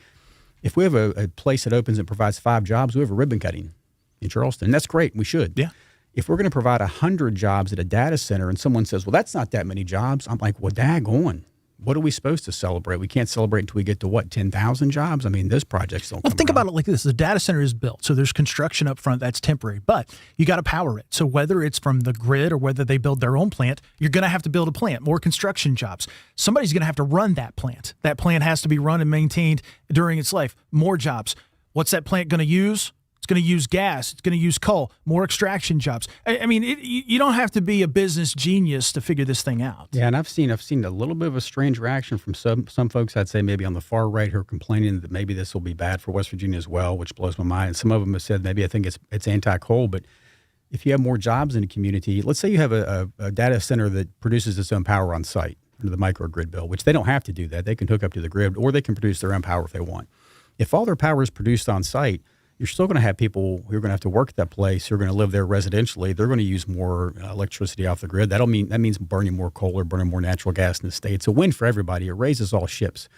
If we have a place that opens and provides 5 jobs, we have a ribbon cutting in Charleston. And that's great. We should. Yeah. If we're going to provide 100 jobs at a data center and someone says, well, that's not that many jobs, I'm like, well, daggone. What are we supposed to celebrate? We can't celebrate until we get to, 10,000 jobs? I mean, those projects don't come Well, think around. about it like this. The data center is built, so there's construction up front that's temporary, but you got to power it. So whether it's from the grid or whether they build their own plant, you're going to have to build a plant, more construction jobs. Somebody's going to have to run that plant. That plant has to be run and maintained during its life. More jobs. What's that plant going to use? It's going to use gas. It's going to use coal. More extraction jobs. I mean, you don't have to be a business genius to figure this thing out. Yeah, and I've seen a little bit of a strange reaction from some folks. I'd say maybe on the far right who are complaining that maybe this will be bad for West Virginia as well, which blows my mind. And some of them have said maybe I think it's anti-coal, but if you have more jobs in a community, let's say you have a data center that produces its own power on site under the microgrid bill, which they don't have to do that. They can hook up to the grid, or they can produce their own power if they want. If all their power is produced on site, you're still going to have people who are going to have to work at that place, who are going to live there residentially. They're going to use more electricity off the grid. That means burning more coal or burning more natural gas in the state. It's a win for everybody. It raises all ships.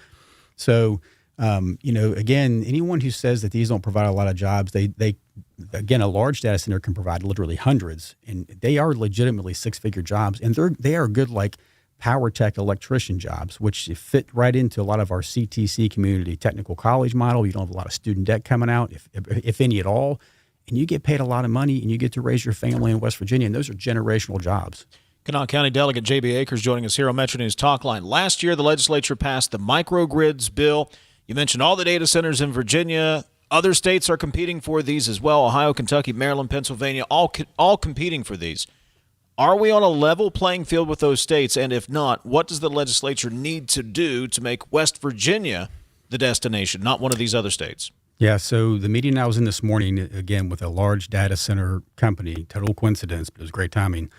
So, again, anyone who says that these don't provide a lot of jobs, again, a large data center can provide literally hundreds, and they are legitimately 6-figure jobs, and they are good like power tech electrician jobs, which fit right into a lot of our CTC community technical college model. You don't have a lot of student debt coming out, if any at all, and you get paid a lot of money, and you get to raise your family in West Virginia, and those are generational jobs. Kanawha County Delegate J.B. Akers joining us here on Metro News Talkline. Last year, the legislature passed the microgrids bill. You mentioned all the data centers in Virginia. Other states are competing for these as well. Ohio, Kentucky, Maryland, Pennsylvania, all competing for these. Are we on a level playing field with those states? And if not, what does the legislature need to do to make West Virginia the destination, not one of these other states? Yeah, so the meeting I was in this morning, again, with a large data center company, total coincidence, but it was great timing.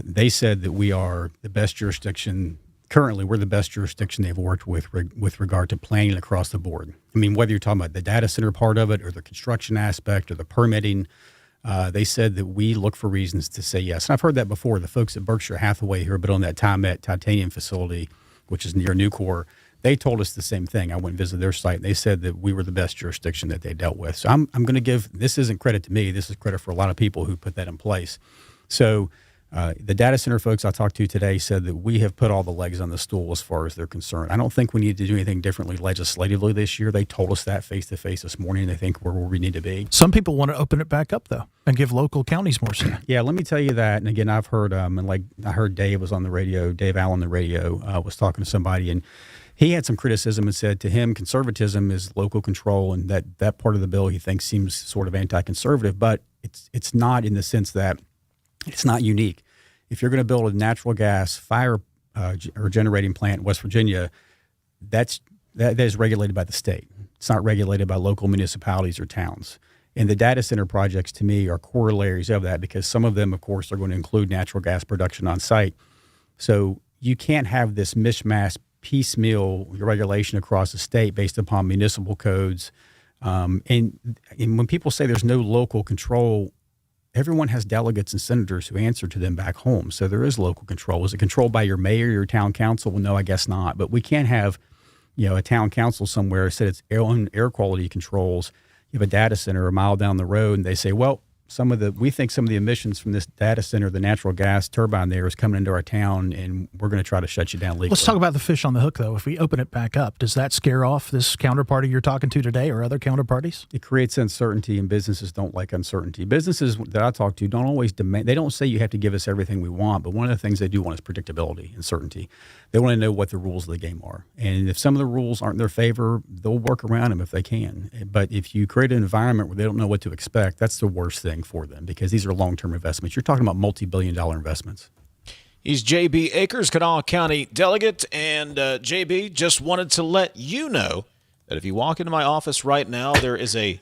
They said that we are the best jurisdiction. Currently, we're the best jurisdiction they've worked with regard to planning across the board. I mean, whether you're talking about the data center part of it or the construction aspect or the permitting, they said that we look for reasons to say yes. And I've heard that before. The folks at Berkshire Hathaway who are building that TimeMet titanium facility, which is near Nucor, they told us the same thing. I went and visited their site, and they said that we were the best jurisdiction that they dealt with. So I'm going to give – this isn't credit to me. This is credit for a lot of people who put that in place. So the data center folks I talked to today said that we have put all the legs on the stool as far as they're concerned. I don't think we need to do anything differently legislatively this year. They told us that face-to-face this morning. They think we're where we need to be. Some people want to open it back up, though, and give local counties more say. Yeah, let me tell you that. And again, I've heard, I heard Dave was on the radio, Dave Allen on the radio, was talking to somebody, and he had some criticism and said to him, conservatism is local control, and that part of the bill he thinks seems sort of anti-conservative, but it's not in the sense that it's not unique. If you're going to build a natural gas fire or generating plant in West Virginia, that is regulated by the state. It's not regulated by local municipalities or towns. And the data center projects, to me, are corollaries of that, because some of them, of course, are going to include natural gas production on site. So you can't have this mishmash, piecemeal regulation across the state based upon municipal codes. And when people say there's no local control, everyone has delegates and senators who answer to them back home. So there is local control. Is it controlled by your mayor, your town council? Well, no, I guess not. But we can't have, a town council somewhere said its own air quality controls. You have a data center a mile down the road, and they say, well, we think some of the emissions from this data center, the natural gas turbine there, is coming into our town, and we're going to try to shut you down legally. Let's talk about the fish on the hook, though. If we open it back up, does that scare off this counterparty you're talking to today or other counterparties? It creates uncertainty, and businesses don't like uncertainty. Businesses that I talk to don't always demand, they don't say you have to give us everything we want, but one of the things they do want is predictability and certainty. They want to know what the rules of the game are. And if some of the rules aren't in their favor, they'll work around them if they can. But if you create an environment where they don't know what to expect, that's the worst thing for them, because these are long-term investments. You're talking about multi-billion-dollar investments. He's J.B. Akers, Kanawha County delegate, and J.B. just wanted to let you know that if you walk into my office right now, there is a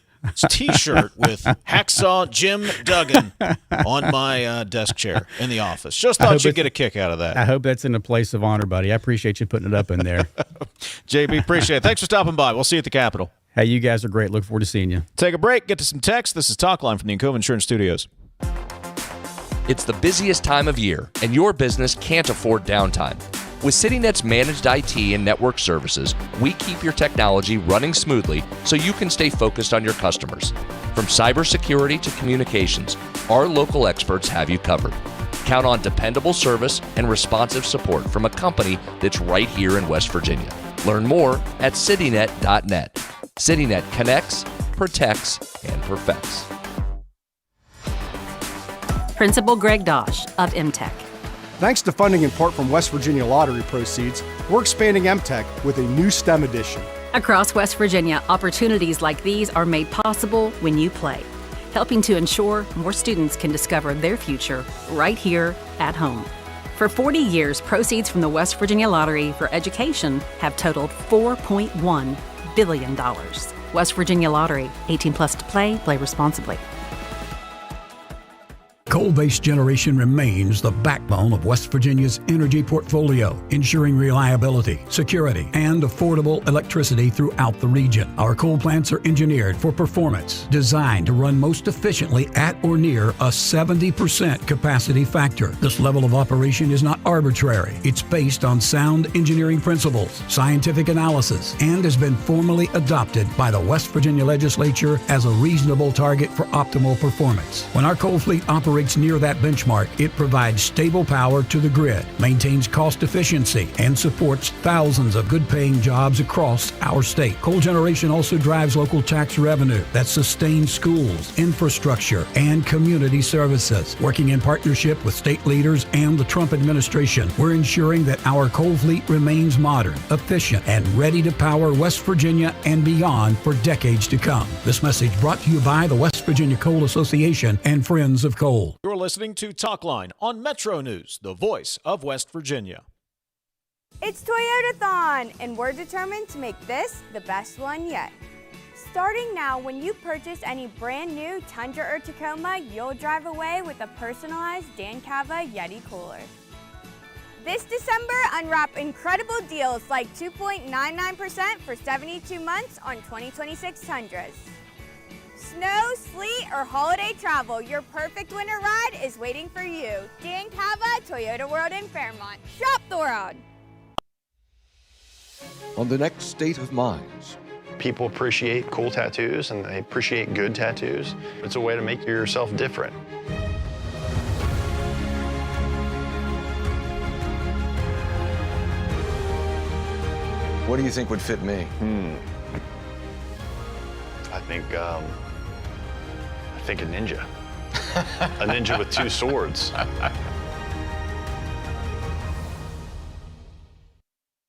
T-shirt with Hacksaw Jim Duggan on my desk chair in the office. Just thought you'd get a kick out of that. I hope that's in a place of honor, buddy. I appreciate you putting it up in there. JB, appreciate it. Thanks for stopping by. We'll see you at the Capitol. Hey, you guys are great. Look forward to seeing you. Take a break. Get to some text. This is Talkline from the Encova Insurance Studios. It's the busiest time of year, and your business can't afford downtime. With CityNet's managed IT and network services, we keep your technology running smoothly so you can stay focused on your customers. From cybersecurity to communications, our local experts have you covered. Count on dependable service and responsive support from a company that's right here in West Virginia. Learn more at citynet.net. CityNet connects, protects, and perfects. Principal Greg Dosh of MTech. Thanks to funding in part from West Virginia Lottery proceeds, we're expanding MTech with a new STEM edition. Across West Virginia, opportunities like these are made possible when you play, helping to ensure more students can discover their future right here at home. For 40 years, proceeds from the West Virginia Lottery for education have totaled $4.1 billion. West Virginia Lottery, 18 plus to play responsibly. Coal-based generation remains the backbone of West Virginia's energy portfolio, ensuring reliability, security, and affordable electricity throughout the region. Our coal plants are engineered for performance, designed to run most efficiently at or near a 70% capacity factor. This level of operation is not arbitrary. It's based on sound engineering principles, scientific analysis, and has been formally adopted by the West Virginia Legislature as a reasonable target for optimal performance. When our coal fleet operates near that benchmark, it provides stable power to the grid, maintains cost efficiency, and supports thousands of good-paying jobs across our state. Coal generation also drives local tax revenue that sustains schools, infrastructure, and community services. Working in partnership with state leaders and the Trump administration, we're ensuring that our coal fleet remains modern, efficient, and ready to power West Virginia and beyond for decades to come. This message brought to you by the West Virginia Coal Association and Friends of Coal. You're listening to Talkline on MetroNews, the voice of West Virginia. It's Toyotathon, and we're determined to make this the best one yet. Starting now, when you purchase any brand new Tundra or Tacoma, you'll drive away with a personalized Dan Cava Yeti cooler. This December, unwrap incredible deals like 2.99% for 72 months on 2026 Tundras. Snow, sleet, or holiday travel, your perfect winter ride is waiting for you. Dan Cava, Toyota World in Fairmont. Shop the world! On the next State of Minds. People appreciate cool tattoos and they appreciate good tattoos. It's a way to make yourself different. What do you think would fit me? I think a ninja. A ninja with two swords.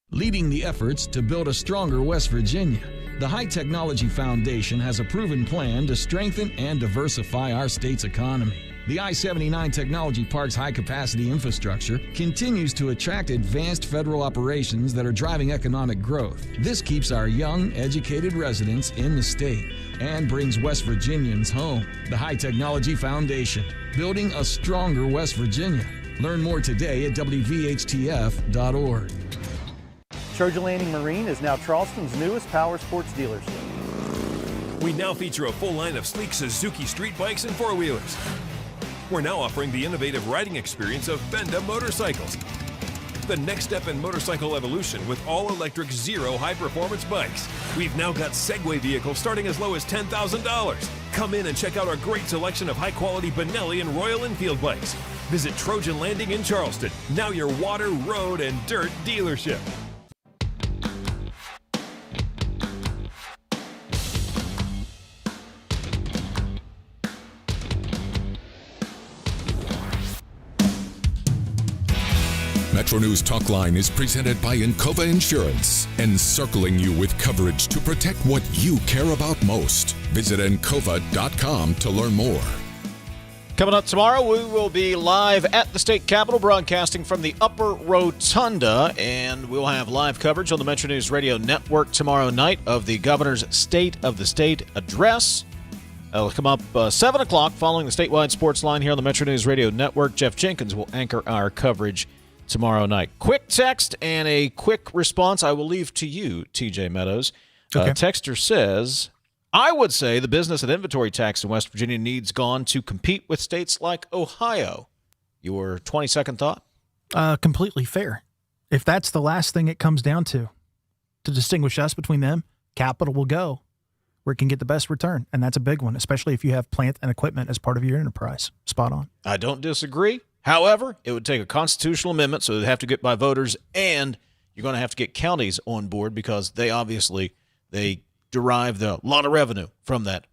Leading the efforts to build a stronger West Virginia, the High Technology Foundation has a proven plan to strengthen and diversify our state's economy. The I-79 Technology Park's high-capacity infrastructure continues to attract advanced federal operations that are driving economic growth. This keeps our young, educated residents in the state and brings West Virginians home. The High Technology Foundation, building a stronger West Virginia. Learn more today at WVHTF.org. Trojan Landing Marine is now Charleston's newest power sports dealership. We now feature a full line of sleek Suzuki street bikes and four-wheelers. We're now offering the innovative riding experience of Benda motorcycles. The next step in motorcycle evolution with all-electric Zero high-performance bikes. We've now got Segway vehicles starting as low as $10,000. Come in and check out our great selection of high-quality Benelli and Royal Enfield bikes. Visit Trojan Landing in Charleston, now your water, road, and dirt dealership. MetroNews Talkline is presented by Encova Insurance, encircling you with coverage to protect what you care about most. Visit Encova.com to learn more. Coming up tomorrow, we will be live at the state capitol broadcasting from the Upper Rotunda, and we'll have live coverage on the MetroNews Radio Network tomorrow night of the governor's State of the State address. It'll come up 7 o'clock following the statewide sports line here on the MetroNews Radio Network. Jeff Jenkins will anchor our coverage tomorrow night. Quick text and a quick response I will leave to you, TJ Meadows. Okay. Texter says, I would say the business and inventory tax in West Virginia needs gone to compete with states like Ohio. Your 20-second thought? Completely fair. If that's the last thing it comes down to distinguish us between them, capital will go where it can get the best return. And that's a big one, especially if you have plant and equipment as part of your enterprise. Spot on. I don't disagree. However, it would take a constitutional amendment, so they'd have to get by voters, and you're going to have to get counties on board because they derive a lot of revenue from that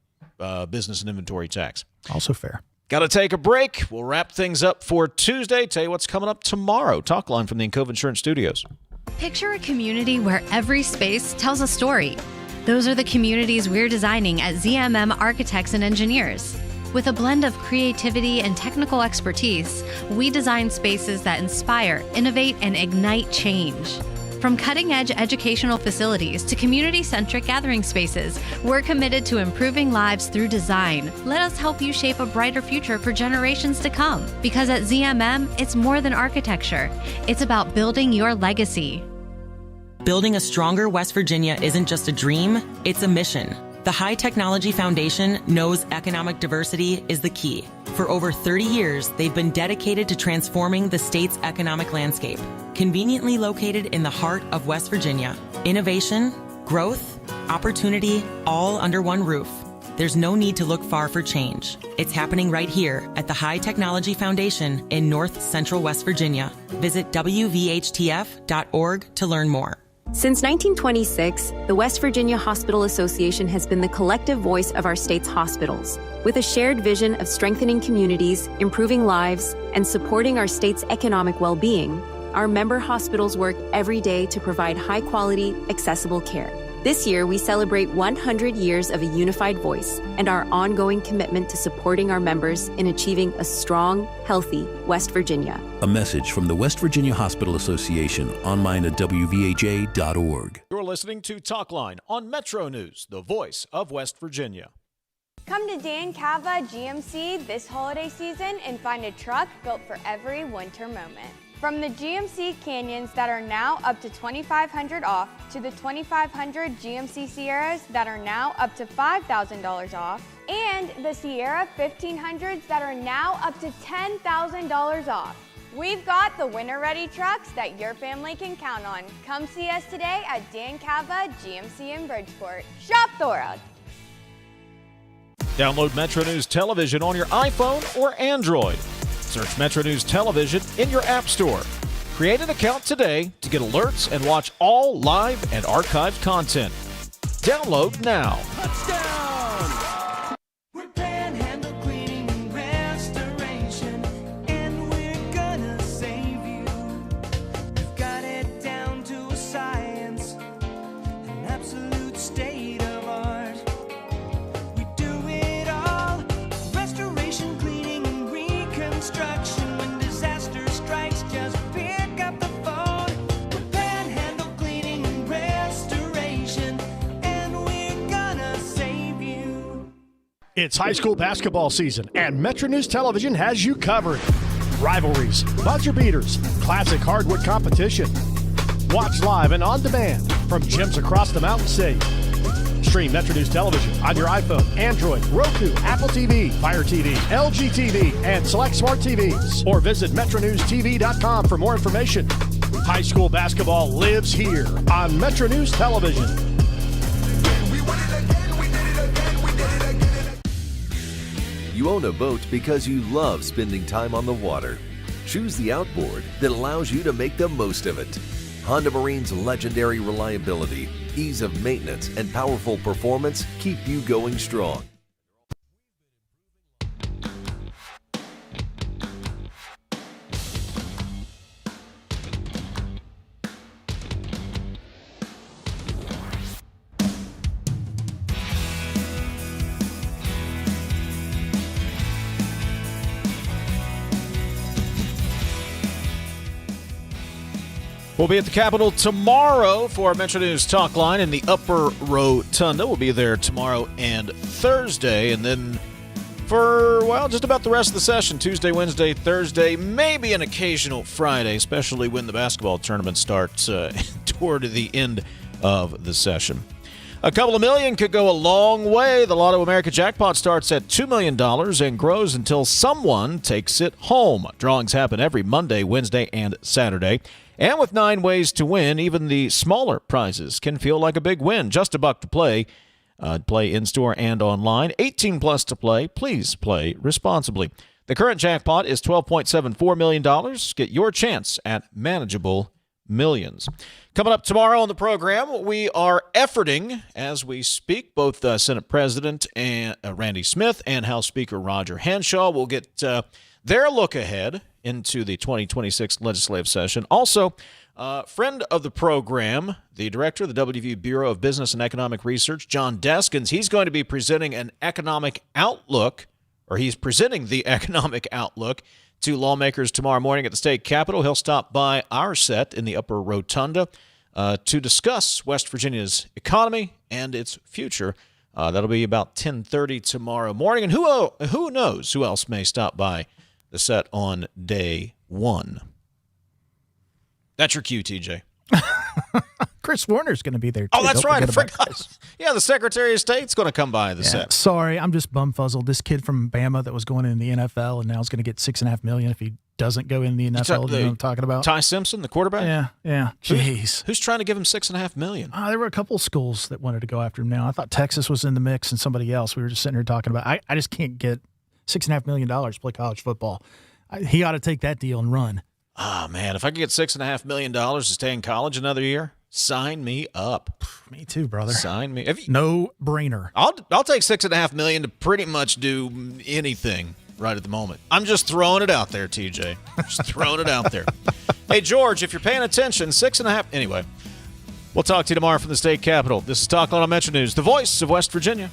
business and inventory tax. Also fair. Got to take a break. We'll wrap things up for Tuesday. Tell you what's coming up tomorrow. Talkline from the Encova Insurance Studios. Picture a community where every space tells a story. Those are the communities we're designing at ZMM Architects and Engineers. With a blend of creativity and technical expertise, we design spaces that inspire, innovate, and ignite change. From cutting-edge educational facilities to community-centric gathering spaces, we're committed to improving lives through design. Let us help you shape a brighter future for generations to come. Because at ZMM, it's more than architecture. It's about building your legacy. Building a stronger West Virginia isn't just a dream, it's a mission. The High Technology Foundation knows economic diversity is the key. For over 30 years, they've been dedicated to transforming the state's economic landscape. Conveniently located in the heart of West Virginia, innovation, growth, opportunity, all under one roof. There's no need to look far for change. It's happening right here at the High Technology Foundation in North Central West Virginia. Visit WVHTF.org to learn more. Since 1926, the West Virginia Hospital Association has been the collective voice of our state's hospitals. With a shared vision of strengthening communities, improving lives, and supporting our state's economic well-being, our member hospitals work every day to provide high-quality, accessible care. This year, we celebrate 100 years of a unified voice and our ongoing commitment to supporting our members in achieving a strong, healthy West Virginia. A message from the West Virginia Hospital Association, online at WVHA.org. You're listening to Talkline on MetroNews, the voice of West Virginia. Come to Dan Cava GMC this holiday season and find a truck built for every winter moment. From the GMC Canyons that are now up to $2,500 off to the 2,500 GMC Sierras that are now up to $5,000 off, and the Sierra 1500s that are now up to $10,000 off. We've got the winter-ready trucks that your family can count on. Come see us today at Dan Cava GMC in Bridgeport. Shop Thora. Download MetroNews Television on your iPhone or Android. Search MetroNews Television in your app store. Create an account today to get alerts and watch all live and archived content. Download now. Touchdown! We're Panhandle Cleaning and Restoration, and we're gonna save you. We've got it down to a science, an absolute state of art. We do it all. Restoration, cleaning, and It's high school basketball season, and MetroNews Television has you covered. Rivalries, buzzer beaters, classic hardwood competition. Watch live and on demand from gyms across the Mountain State. Stream MetroNews Television on your iPhone, Android, Roku, Apple TV, Fire TV, LG TV, and select smart TVs. Or visit MetroNewsTV.com for more information. High school basketball lives here on MetroNews Television. You own a boat because you love spending time on the water. Choose the outboard that allows you to make the most of it. Honda Marine's legendary reliability, ease of maintenance, and powerful performance keep you going strong. We'll be at the Capitol tomorrow for MetroNews Talkline in the Upper Rotunda. We'll be there tomorrow and Thursday, and then for, well, just about the rest of the session, Tuesday, Wednesday, Thursday, maybe an occasional Friday, especially when the basketball tournament starts toward the end of the session. A couple of million could go a long way. The Lotto America jackpot starts at $2 million and grows until someone takes it home. Drawings happen every Monday, Wednesday, and Saturday. And with 9 ways to win, even the smaller prizes can feel like a big win. Just $1 to play. Play in-store and online. 18 plus to play. Please play responsibly. The current jackpot is $12.74 million. Get your chance at manageable millions. Coming up tomorrow on the program, we are efforting, as we speak, both Senate President Randy Smith and House Speaker Roger Henshaw will get their look ahead into the 2026 legislative session. Also, friend of the program, the director of the WVU Bureau of Business and Economic Research, John Deskins, he's going to be presenting an economic outlook, or he's presenting the economic outlook to lawmakers tomorrow morning at the state capitol. He'll stop by our set in the Upper Rotunda to discuss West Virginia's economy and its future. That'll be about 10:30 tomorrow morning. And who knows who else may stop by the set on day one. That's your cue, TJ. Chris Warner's going to be there, too. Oh, that's Don't right. I forget about forgot. Yeah, the Secretary of State's going to come by the set. Sorry, I'm just bumfuzzled. This kid from Bama that was going in the NFL and now is going to get $6.5 million if he doesn't go in the NFL. You know what I'm talking about? Ty Simpson, the quarterback? Yeah. Jeez. Who's trying to give him $6.5 million? There were a couple of schools that wanted to go after him now. I thought Texas was in the mix and somebody else. We were just sitting here talking about I just can't get $6.5 million to play college football. He ought to take that deal and run. Oh, man, if I could get $6.5 million to stay in college another year, sign me up. Me too, brother. Sign me. No brainer. I'll take $6.5 million to pretty much do anything right at the moment. I'm just throwing it out there, TJ. Just throwing it out there. Hey, George, if you're paying attention, 6.5. Anyway, we'll talk to you tomorrow from the state capitol. This is Talkline on Metro News, the voice of West Virginia.